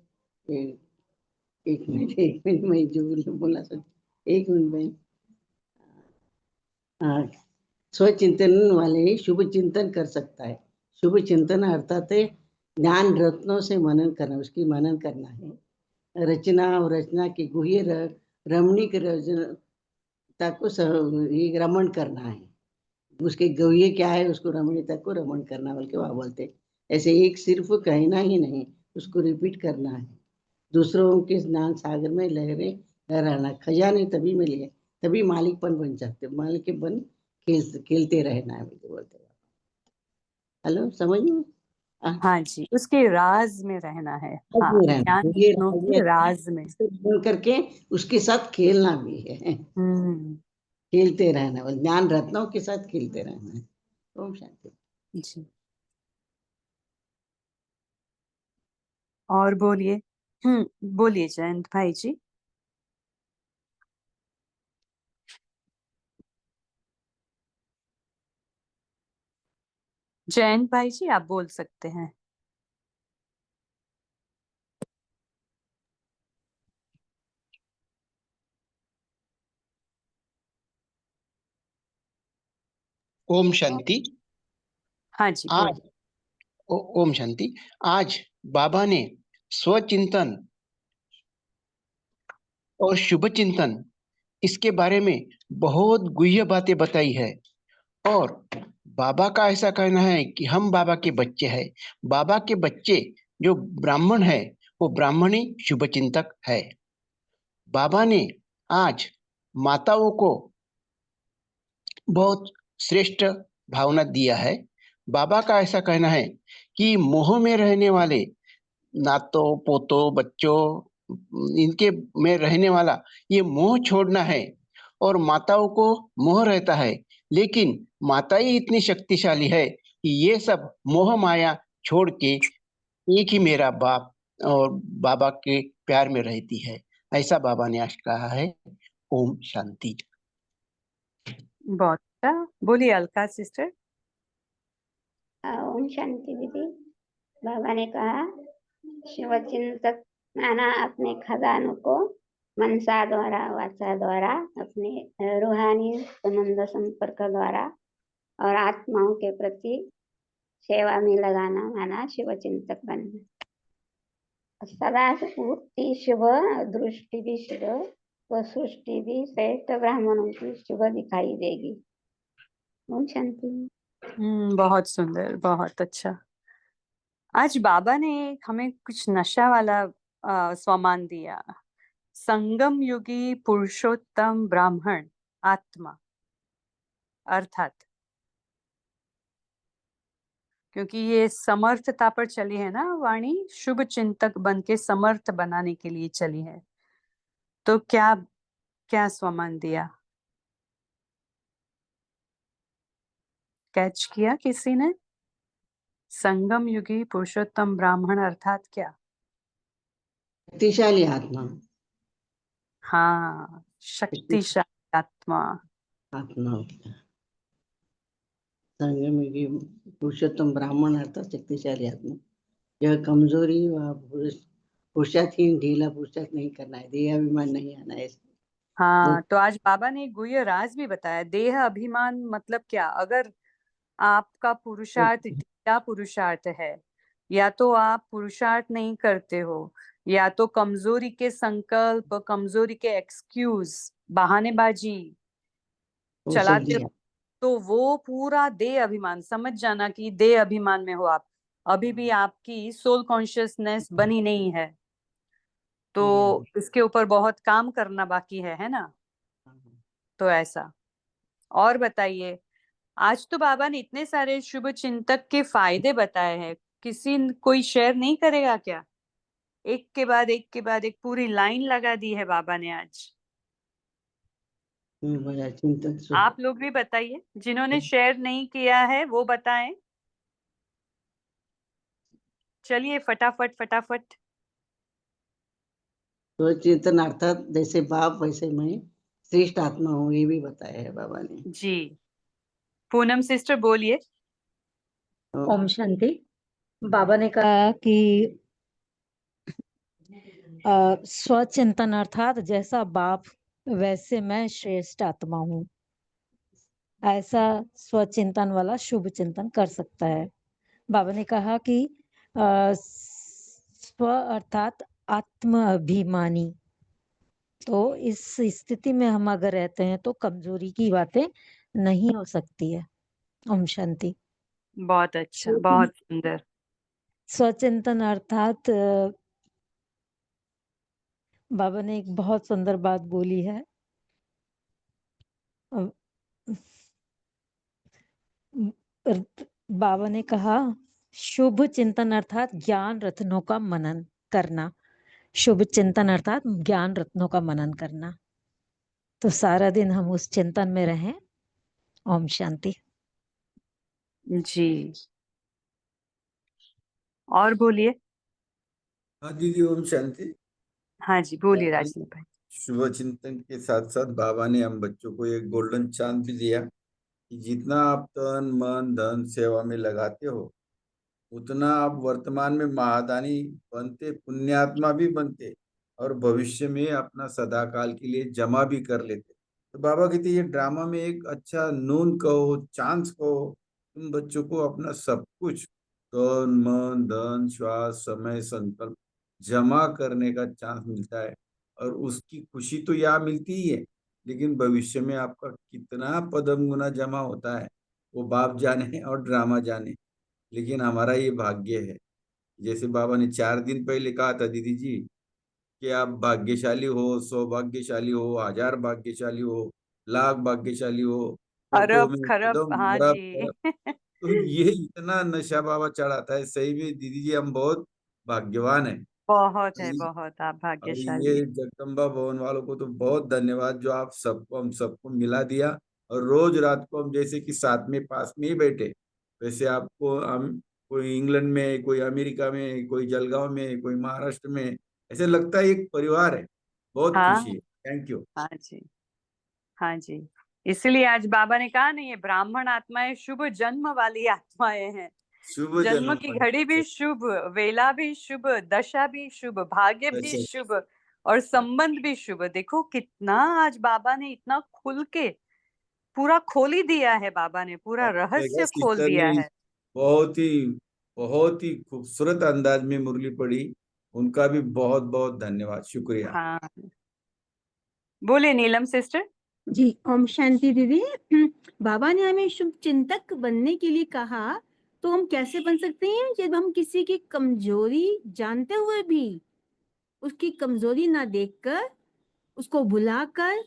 एक मिनट मैं जो बोला सोच, एक मिनट में स्वचिंतन वाले ही शुभ चिंतन कर सकता है। शुभ चिंतन अर्थात ज्ञान रत्नों से मनन करना, उसकी मनन करना है। रचना और रचना की गुह्य रमणीक रचना को रमण करना है। उसके गव्य क्या है, उसको रमणीयता को रमण करना बल्कि वह बोलते। ऐसे एक सिर्फ कहना ही नहीं, उसको रिपीट करना है। दूसरों के ज्ञान सागर में लहरें लहराना, खजाने तभी मिले, तभी मालिकपन बन सकते, मालिक बन खेलते रहना है बोलते। हेलो, समझ में? हाँ जी, उसके राज में रहना है। हाँ, ज्ञान ये रत्नों के राज में बन करके उसके साथ खेलना भी है। खेलते रहना, ज्ञान रत्नों के साथ खेलते रहना है। ओम शांति। जी। और बोलिए। बोलिए जयंत भाई जी। जयंत भाई जी आप बोल सकते हैं। ओम शांति। हाँ जी आज बोलिए। ओम शांति। आज बाबा ने स्वचिंतन और शुभ चिंतन इसके बारे में बहुत गुह्य बातें बताई है। और बाबा का ऐसा कहना है कि हम बाबा के बच्चे हैं। बाबा के बच्चे जो ब्राह्मण है वो ब्राह्मणी शुभ चिंतक है। बाबा ने आज माताओं को बहुत श्रेष्ठ भावना दिया है। बाबा का ऐसा कहना है कि मोह में रहने वाले नातों पोतों बच्चों इनके में रहने वाला ये मोह छोड़ना है। और माताओं को मोह रहता है, लेकिन माता ही इतनी शक्तिशाली है कि ये सब मोह माया छोड़ के एक ही मेरा बाप और बाबा के प्यार में रहती है। ऐसा बाबा ने आज कहा है। ओम शांति। बहुत अच्छा। बोलिए अलका सिस्टर। ओम शांति दीदी। बाबा ने कहा शिव चिंतक माना अपने खजानों को मनसा द्वारा वाचा द्वारा अपने रूहानी संबंध संपर्क द्वारा और आत्माओं के प्रति सेवा में लगाना माना शुभ चिंतक बनना। सदा पूर्ति शुभ, दृष्टि भी शुभ व सृष्टि भी श्रेष्ठ ब्राह्मणों की शुभ दिखाई देगी। ओम शांति। बहुत सुंदर, बहुत अच्छा। आज बाबा ने हमें कुछ नशा वाला स्वमान दिया। संगम युगी पुरुषोत्तम ब्राह्मण आत्मा, अर्थात क्योंकि ये समर्थता पर चली है ना वाणी, शुभ चिंतक बन के समर्थ बनाने के लिए चली है। तो क्या क्या स्वमान दिया? कैच किया किसी ने? संगम युगी पुरुषोत्तम ब्राह्मण अर्थात क्या? शक्तिशाली आत्मा। हाँ, शक्तिशाली आत्मा। आत्मा हो गया। संगम युगी पुरुषोत्तम ब्राह्मण अर्थात शक्तिशाली आत्मा। यह कमजोरी व पुरुषार्थहीन ढीला पुरुषार्थ नहीं करना है, देहाभिमान नहीं आना है। हाँ, तो आज बाबा ने एक गुह्य राज भी बताया। देह अभिमान मतलब क्या? अगर आपका पुरुषार्थ ढीला पुरुषार्थ है, या तो आप पुरुषार्थ नहीं करते हो, या तो कमजोरी के संकल्प, कमजोरी के एक्सक्यूज, बहानेबाजी वो सब चलाते दिया। हो, तो वो पूरा देह अभिमान, समझ जाना कि देह अभिमान में हो आप। अभी भी आपकी सोल कॉन्शियसनेस बनी नहीं है, तो इसके ऊपर बहुत काम करना बाकी है ना? तो ऐसा। और बताइए, आज तो बाबा ने इतने सारे शुभ चिंतक के फायदे बताए हैं, कोई शेयर नहीं करेगा क्या? एक के बाद एक के बाद एक पूरी लाइन लगा दी है बाबा ने आज। चिंतन आप लोग भी बताइए, जिन्होंने शेयर नहीं किया है वो बताएं। चलिए फटाफट फटाफट। तो चिंतन अर्थात जैसे बाप वैसे मैं श्रेष्ठ आत्मा हूँ, ये भी बताया है बाबा ने। जी, पूनम सिस्टर बोलिए। ओम शांति। बाबा ने कहा कि स्वचिंतन अर्थात जैसा बाप वैसे मैं श्रेष्ठ आत्मा हूँ, ऐसा स्वचिंतन वाला शुभ चिंतन कर सकता है। बाबा ने कहा कि स्व अर्थात आत्म अभिमानी, तो इस स्थिति में हम अगर रहते हैं तो कमजोरी की बातें नहीं हो सकती है। ओम शांति। बहुत अच्छा, बहुत सुंदर। स्वचिंतन अर्थात बाबा ने एक बहुत सुंदर बात बोली है। बाबा ने कहा शुभ चिंतन अर्थात ज्ञान रत्नों का मनन करना। शुभ चिंतन अर्थात ज्ञान रत्नों का मनन करना। तो सारा दिन हम उस चिंतन में रहें। ओम शांति। जी, और बोलिए। हाँ दीदी, ओम शांति। हाँ जी, बोलिए राजदीप भाई। शुभ चिंतन के साथ साथ बाबा ने हम बच्चों को एक गोल्डन चांस भी दिया कि जितना आप तन मन धन सेवा में लगाते हो, उतना आप वर्तमान में महादानी बनते, पुण्यात्मा भी बनते और भविष्य में अपना सदाकाल के लिए जमा भी कर लेते। तो बाबा कहते ये ड्रामा में एक अच्छा नून कहो, चांस कहो, तुम बच्चों को अपना सब कुछ तन मन धन श्वास समय संकल्प जमा करने का चांस मिलता है। और उसकी खुशी तो यहाँ मिलती ही है, लेकिन भविष्य में आपका कितना पदम गुना जमा होता है वो बाप जाने और ड्रामा जाने। लेकिन हमारा ये भाग्य है, जैसे बाबा ने 4 दिन पहले कहा था दीदी जी कि आप भाग्यशाली हो, सौभाग्यशाली हो, 1000 भाग्यशाली हो, लाख भाग्यशाली हो, फोटो अरब में खरब, एकदम हाँ बड़ा जी। तो ये इतना नशा बाबा चढ़ाता है। सही में दीदी जी हम बहुत भाग्यवान हैं। बहुत है, बहुत, आप और भाग्यशाली ये है। जगदम्बा भवन वालों को तो बहुत धन्यवाद जो आप सबको हम सबको मिला दिया। और रोज रात को हम जैसे कि साथ में पास में ही बैठे, वैसे आपको हम कोई इंग्लैंड में, कोई अमेरिका में, कोई जलगांव में, कोई महाराष्ट्र में, ऐसे लगता है एक परिवार है। बहुत हाँ खुशी है। Thank you. हाँ जी, हाँ जी। इसलिए आज बाबा ने कहा नहीं, ये ब्राह्मण आत्माएं शुभ जन्म वाली आत्माएं हैं। शुभ जन्म जन्म की घड़ी भी शुभ, वेला भी शुभ, दशा भी शुभ, भाग्य भी अच्छा। शुभ, और संबंध भी शुभ। देखो कितना आज बाबा ने इतना खुल के पूरा खोल ही दिया है। बाबा ने पूरा रहस्य खोल सिस्टर दिया ने है। बहुत ही खूबसूरत अंदाज में मुरली पढ़ी। उनका भी बहुत बहुत धन्यवाद, शुक्रिया। हाँ, बोलिए नीलम सिस्टर। जी, ओम शांति दीदी। बाबा ने हमें शुभ चिंतक बनने के लिए कहा, तो हम कैसे बन सकते हैं? जब हम किसी की कमजोरी जानते हुए भी उसकी कमजोरी ना देखकर, उसको भुलाकर,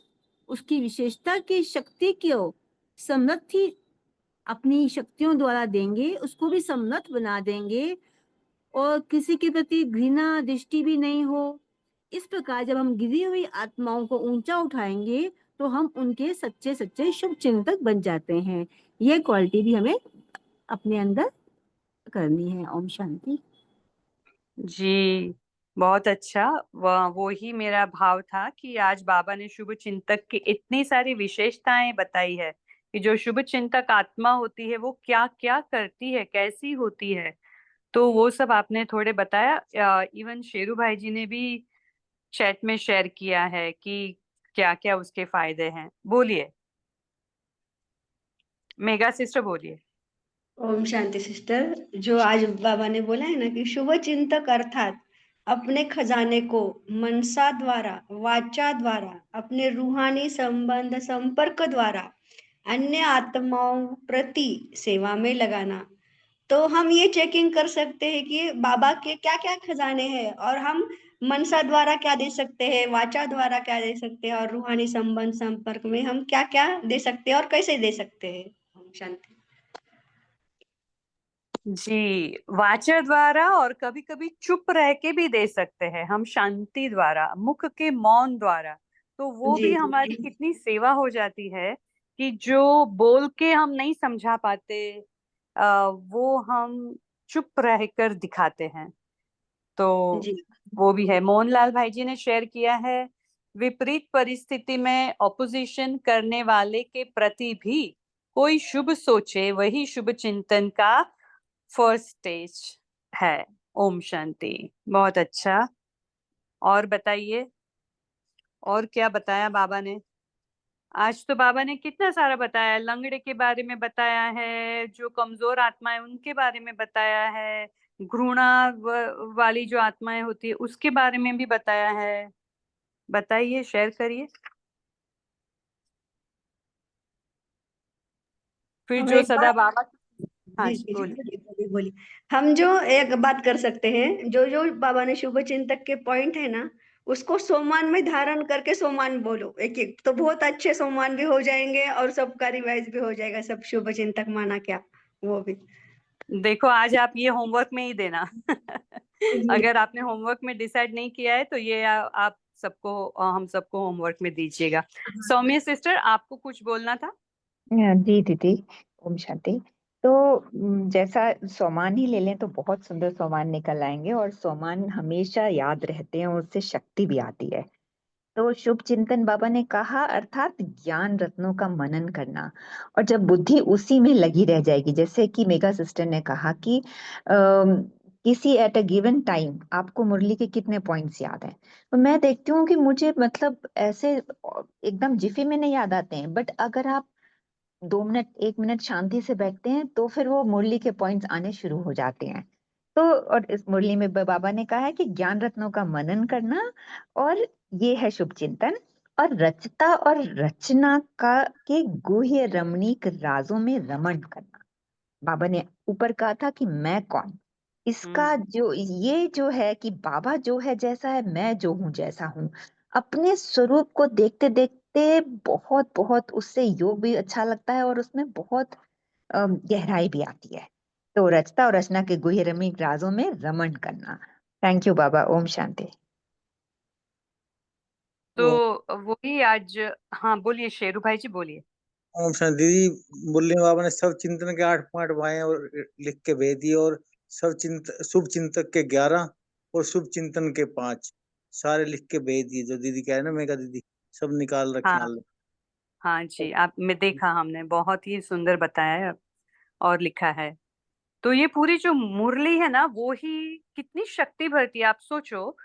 उसकी विशेषता की शक्ति को समृद्धि अपनी शक्तियों द्वारा देंगे, उसको भी समृद्ध बना देंगे और किसी के प्रति घृणा दृष्टि भी नहीं हो। इस प्रकार जब हम गिरी हुई आत्माओं को ऊंचा उठाएंगे तो हम उनके सच्चे सच्चे शुभ चिंतक बन जाते हैं। ये क्वालिटी भी हमें अपने अंदर करनी है। ओम शांति। जी, बहुत अच्छा। वो ही मेरा भाव था कि आज बाबा ने शुभ चिंतक की इतनी सारी विशेषताएं बताई है कि जो शुभ चिंतक आत्मा होती है वो क्या क्या करती है, कैसी होती है। तो वो सब आपने थोड़े बताया। इवन शेरू भाई जी ने भी चैट में शेयर किया है कि क्या क्या उसके फायदे हैं। बोलिए मेगा सिस्टर, बोलिए। ओम शांति सिस्टर। जो आज बाबा ने बोला है ना कि शुभ चिंतक अर्थात अपने खजाने को मनसा द्वारा, वाचा द्वारा, अपने रूहानी संबंध संपर्क द्वारा अन्य आत्माओं प्रति सेवा में लगाना। तो हम ये चेकिंग कर सकते हैं कि बाबा के क्या क्या खजाने हैं और हम मनसा द्वारा क्या दे सकते हैं, वाचा द्वारा क्या दे सकते हैं और रूहानी संबंध संपर्क में हम क्या क्या दे सकते हैं और कैसे दे सकते हैं। ओम शांति। जी, वाचा द्वारा और कभी कभी चुप रह के भी दे सकते हैं हम, शांति द्वारा, मुख के मौन द्वारा। तो वो जी भी हमारी कितनी सेवा हो जाती है कि जो बोल के हम नहीं समझा पाते, वो हम चुप रहकर दिखाते हैं। तो जी वो भी है। मोहनलाल भाई जी ने शेयर किया है, विपरीत परिस्थिति में ऑपोजिशन करने वाले के प्रति भी कोई शुभ सोचे वही शुभ चिंतन का फर्स्ट स्टेज है। ओम शांति। बहुत अच्छा। और बताइए, और क्या बताया बाबा ने? आज तो बाबा ने कितना सारा बताया। लंगड़े के बारे में बताया है, जो कमजोर आत्माएं उनके बारे में बताया है, घृणा वाली जो आत्माएं होती है उसके बारे में भी बताया है। बताइए, शेयर करिए। फिर हम जो एक सदा बात। बाबा। हाँ जी जी, जी जी, बोलिए। बोलिए बोलिए बोलिए। हम जो एक बात कर सकते हैं, जो जो बाबा ने शुभ चिंतक के पॉइंट है ना, उसको सोमान में धारण करके सोमान बोलो एक एक, तो बहुत अच्छे सोमान भी हो जाएंगे और सबका रिवाइज भी हो जाएगा। सब शुभ चिंतक माना क्या वो भी। देखो, आज आप ये होमवर्क में ही देना। जी अगर आपने होमवर्क में डिसाइड नहीं किया है तो ये आप सबको, हम सबको होमवर्क में दीजिएगा। सौम्य सिस्टर, आपको कुछ बोलना था? जी दीदी, ओम शांति। तो जैसा सोमान ही ले लें तो बहुत सुंदर सोमान निकल आएंगे और सोमान हमेशा याद रहते हैं और उससे शक्ति भी आती है। तो शुभ चिंतन बाबा ने कहा अर्थात ज्ञान रत्नों का मनन करना। और जब बुद्धि उसी में लगी रह जाएगी, जैसे कि मेगा सिस्टर ने कहा कि किसी एट अ गिवन टाइम आपको मुरली के कितने पॉइंट्स याद हैं। तो मैं देखती हूँ कि मुझे मतलब ऐसे एकदम जिफे में नहीं याद आते हैं, बट अगर आप 2 मिनट 1 मिनट शांति से बैठते हैं तो फिर वो मुरली के पॉइंट्स आने शुरू हो जाते हैं। तो और इस मुरली में बाबा ने कहा है कि ज्ञान रत्नों का मनन करना, और ये है शुभ चिंतन, और रचता और रचना का के गुह्य रमणीक राजों में रमण करना। बाबा ने ऊपर कहा था कि मैं कौन, इसका जो ये जो है कि बाबा जो है जैसा है, मैं जो हूँ जैसा हूँ, अपने स्वरूप को देखते देखते बहुत बहुत उससे योग भी अच्छा लगता है और उसमें बहुत गहराई भी आती है। तो रचता और रचना के गुह्य रमणीक राजों में रमण करना। थैंक यू बाबा। ओम शांति। तो वही आज। हाँ, बोलिए शेरू भाई जी, बोलिए। ओम शांति दीदी, मुरली बाबा ने सब चिंतन के 8 पाठ भाए और लिख के भेज दिए, और शुभ चिंतक के 11 और शुभ चिंतन के 5 सारे लिख के भेज दिए। जो दीदी कह रहे ना, मेगा दीदी, सब निकाल रखे हाँ हैं। हाँ जी, आप में देखा हमने, बहुत ही सुंदर बताया है और लिखा है। तो ये पूरी जो मुरली है ना, वो ही कितनी शक्ति भरती है, आप सोचो।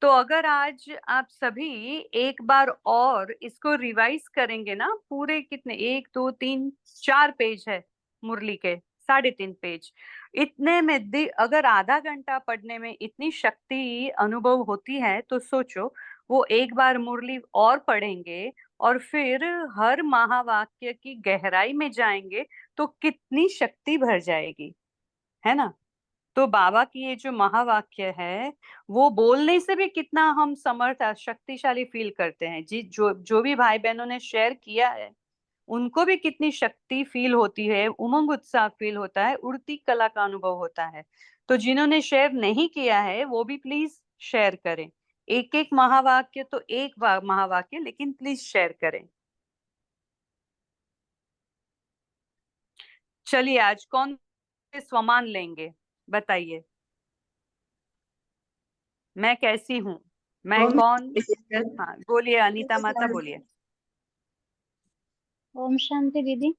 तो अगर आज आप सभी एक बार और इसको रिवाइज करेंगे ना, पूरे कितने, 1 2 3 4 पेज है मुरली के, 3.5 पेज, इतने में अगर आधा घंटा पढ़ने में इतनी शक्ति अनुभव होती है तो सोचो वो एक बार मुरली और पढ़ेंगे और फिर हर महावाक्य की गहराई में जाएंगे तो कितनी शक्ति भर जाएगी, है ना। तो बाबा की ये जो महावाक्य है वो बोलने से भी कितना हम समर्थ शक्तिशाली फील करते हैं जी। जो भी भाई बहनों ने शेयर किया है उनको भी कितनी शक्ति फील होती है, उमंग उत्साह फील होता है, उड़ती कला का अनुभव होता है। तो जिन्होंने शेयर नहीं किया है वो भी प्लीज शेयर करें, एक एक महावाक्य तो एक महावाक्य, लेकिन प्लीज शेयर करें। चलिए आज कौन से स्वमान लेंगे बताइए। मैं कैसी हूँ, मैं कौन। हाँ बोलिए अनीता माता, बोलिए। ओम शांति दीदी।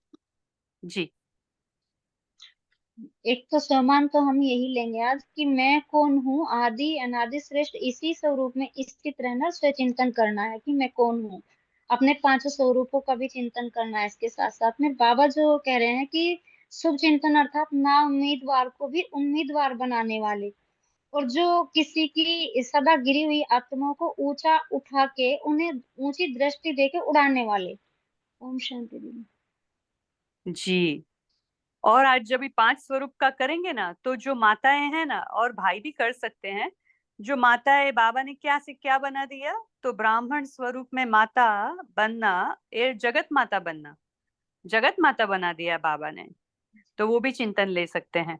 जी एक तो सम्मान तो हम यही लेंगे आज कि मैं कौन हूँ, आदि अनादि श्रेष्ठ इसी स्वरूप में स्थित रहना, स्वचिंतन करना है कि मैं कौन हूँ। अपने 5 स्वरूपों का भी चिंतन करना है। इसके साथ साथ में बाबा जो कह रहे हैं कि शुभ चिंतन अर्थात ना उम्मीदवार को भी उम्मीदवार बनाने वाले, और जो किसी की सदा गिरी हुई आत्माओं को ऊंचा उठा के उन्हें ऊंची दृष्टि देके उड़ाने वाले। ओम शांति दीदी। जी। और आज जब 5 स्वरूप का करेंगे ना तो जो माताएं हैं ना, और भाई भी कर सकते हैं, जो माताएं बाबा ने क्या से क्या बना दिया, तो ब्राह्मण स्वरूप में माता बनना, ये जगत माता बनना, जगत माता बना दिया बाबा ने। तो वो भी चिंतन ले सकते हैं।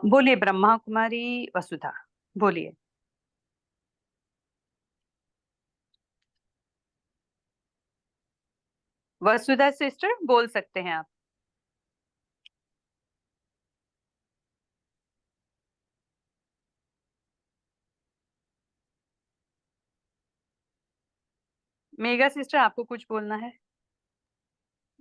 बोलिए ब्रह्मा कुमारी वसुधा, बोलिए। वसुधा सिस्टर बोल सकते हैं आप। मेगा सिस्टर आपको कुछ बोलना है।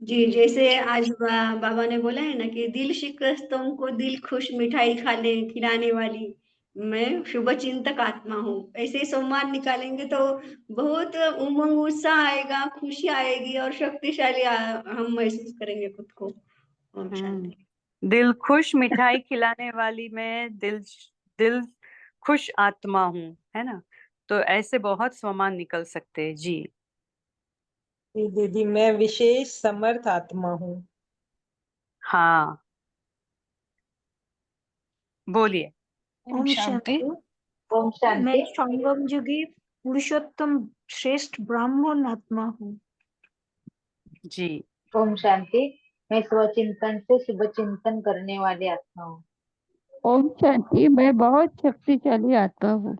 जी, जैसे आज बाबा ने बोला है ना कि दिल शिकस्तों को दिल खुश मिठाई खिलाने वाली मैं शुभ चिंतक आत्मा हूँ। ऐसे सोमवार निकालेंगे तो बहुत उमंग उत्साह आएगा, खुशी आएगी और शक्तिशाली हम महसूस करेंगे खुद को। ओम शांति। दिल खुश मिठाई खिलाने वाली मैं दिल खुश आत्मा हूँ, है ना। तो ऐसे बहुत स्वमान निकल सकते हैं जी। दीदी मैं विशेष समर्थ आत्मा हूँ। हाँ बोलिए। ओम शांति। ओम शांति। मैं संगम युगी पुरुषोत्तम श्रेष्ठ ब्राह्मण आत्मा हूँ। जी। ओम शांति। मैं स्वचिंतन से शुभ चिंतन करने वाली आत्मा हूँ। ओम शांति। मैं बहुत शक्तिशाली आत्मा हूँ।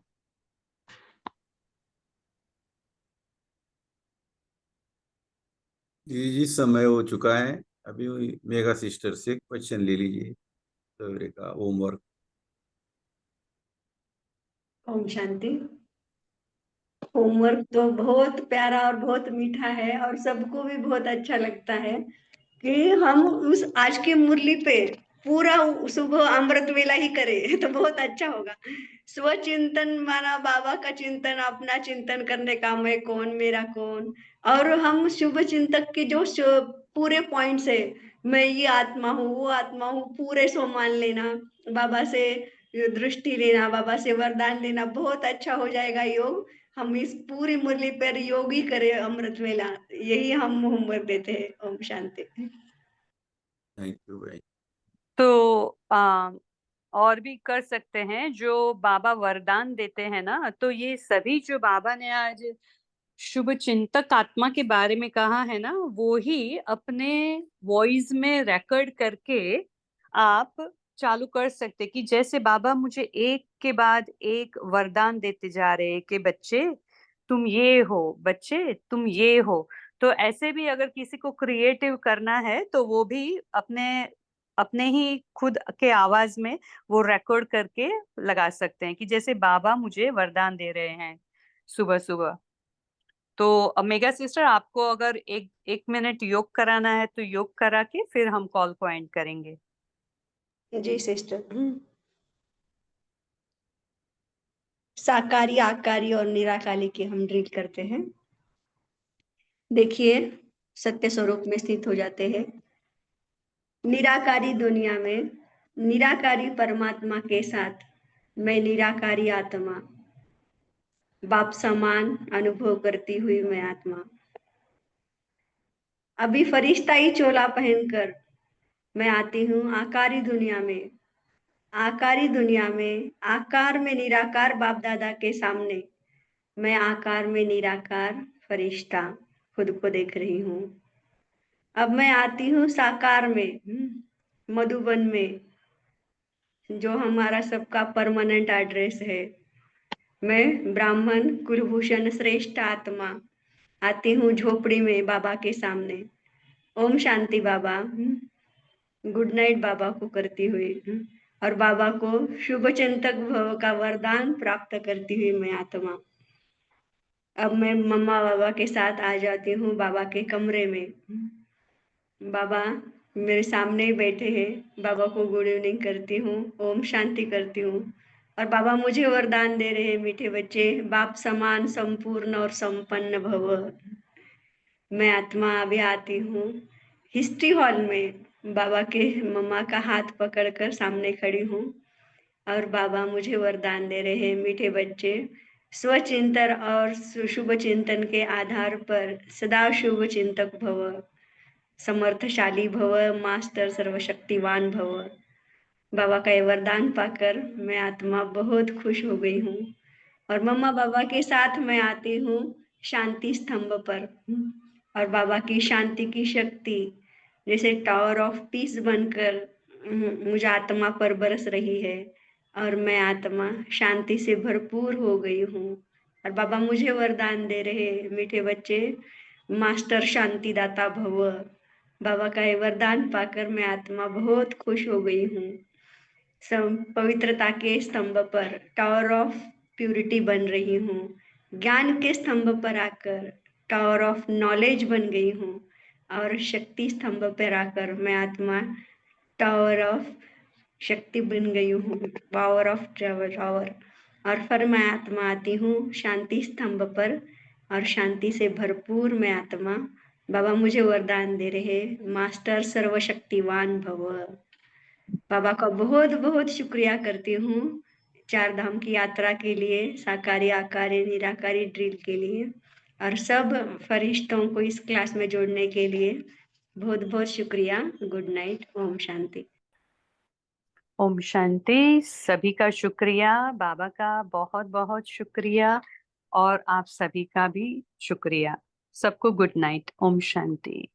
जी समय हो चुका है। अभी मेगा सिस्टर से क्वेश्चन ले लीजिए सवेरे का होमवर्क। ओम शांति। होमवर्क तो बहुत प्यारा और बहुत मीठा है और सबको भी बहुत अच्छा लगता है कि हम उस आज की मुरली पे पूरा सुबह अमृत वेला ही करें तो बहुत अच्छा होगा। स्वचिंतन माना बाबा का चिंतन, अपना चिंतन करने का, मैं कौन मेरा कौन, और हम शुभ चिंतक के जो पूरे पॉइंट्स है, मैं ये आत्मा हूँ वो आत्मा हूँ, पूरे सो मान लेना, बाबा से दृष्टि लेना, बाबा से वरदान लेना, बहुत अच्छा हो जाएगा योग। हम इस पूरी मुरली पर योग ही करें अमृत वेला, यही हम होमवर्क देते हैं। ओम शांति। थैंक यू भाई। तो और भी कर सकते हैं जो बाबा वरदान देते हैं ना, तो ये सभी जो बाबा ने आज शुभ चिंतक आत्मा के बारे में कहा है ना, वो ही अपने वॉइस में रिकॉर्ड करके आप चालू कर सकते कि जैसे बाबा मुझे एक के बाद एक वरदान देते जा रहे हैं कि बच्चे तुम ये हो, बच्चे तुम ये हो। तो ऐसे भी अगर किसी को क्रिएटिव करना है तो वो भी अपने अपने ही खुद के आवाज में वो रिकॉर्ड करके लगा सकते हैं कि जैसे बाबा मुझे वरदान दे रहे हैं सुबह सुबह। तो मेगा सिस्टर आपको अगर एक मिनट योग कराना है तो योग करा के फिर हम कॉल को एंड करेंगे। जी सिस्टर। साकारी, आकारी और निराकारी की हम ड्रिल करते हैं। देखिए सत्य स्वरूप में स्थित हो जाते हैं। निराकारी दुनिया में निराकारी परमात्मा के साथ मैं निराकारी आत्मा बाप समान अनुभव करती हुई मैं आत्मा अभी फरिश्ताई चोला पहनकर मैं आती हूँ आकारी दुनिया में। आकारी दुनिया में आकार में निराकार बाप दादा के सामने मैं आकार में निराकार फरिश्ता खुद को देख रही हूँ। अब मैं आती हूँ साकार में, मधुबन में, जो हमारा सबका परमानेंट एड्रेस है। मैं ब्राह्मण कुलभूषण श्रेष्ठ आत्मा आती हूँ झोपड़ी में बाबा के सामने। ओम शांति बाबा, गुड नाइट बाबा को करती हुई और बाबा को शुभ चिंतक भव का वरदान प्राप्त करती हुई मैं आत्मा अब मैं मम्मा बाबा के साथ आ जाती हूँ बाबा के कमरे में। बाबा मेरे सामने ही बैठे हैं। बाबा को गुड इवनिंग करती हूँ, ओम शांति करती हूँ और बाबा मुझे वरदान दे रहे हैं, मीठे बच्चे बाप समान संपूर्ण और संपन्न भव। मैं आत्मा अभी आती हूँ हिस्ट्री हॉल में, बाबा के मम्मा का हाथ पकड़कर सामने खड़ी हूँ और बाबा मुझे वरदान दे रहे हैं, मीठे बच्चे स्वचिंतन और शुभ चिंतन के आधार पर सदा शुभ चिंतक भव, समर्थशाली भव, मास्टर सर्वशक्तिवान भव। बाबा का ये वरदान पाकर मैं आत्मा बहुत खुश हो गई हूँ और मम्मा बाबा के साथ मैं आती हूँ शांति स्तंभ पर और बाबा की शांति की शक्ति जैसे टावर ऑफ पीस बनकर मुझ आत्मा पर बरस रही है और मैं आत्मा शांति से भरपूर हो गई हूँ और बाबा मुझे वरदान दे रहे, मीठे बच्चे मास्टर शांति दाता भव। बाबा का ये वरदान पाकर मैं आत्मा बहुत खुश हो गई हूँ। पवित्रता के स्तंभ पर टावर ऑफ प्यूरिटी बन रही हूँ। ज्ञान के स्तंभ पर आकर टावर ऑफ नॉलेज बन गई हूँ और शक्ति स्तंभ पर आकर मैं आत्मा टावर ऑफ शक्ति बन गई हूँ, पावर ऑफ टावर। और फिर मैं आत्मा आती हूँ शांति स्तंभ पर और शांति से भरपूर मैं आत्मा। बाबा मुझे वरदान दे रहे, मास्टर सर्वशक्तिवान भव। बाबा का बहुत बहुत शुक्रिया करती हूँ चार धाम की यात्रा के लिए, साकारी आकारी निराकारी ड्रिल के लिए और सब फरिश्तों को इस क्लास में जोड़ने के लिए बहुत बहुत शुक्रिया। Good night, Om Shanti. ओम शांति। सभी का शुक्रिया, बाबा का बहुत बहुत शुक्रिया और आप सभी का भी शुक्रिया। सबको गुड नाइट, ओम शांति।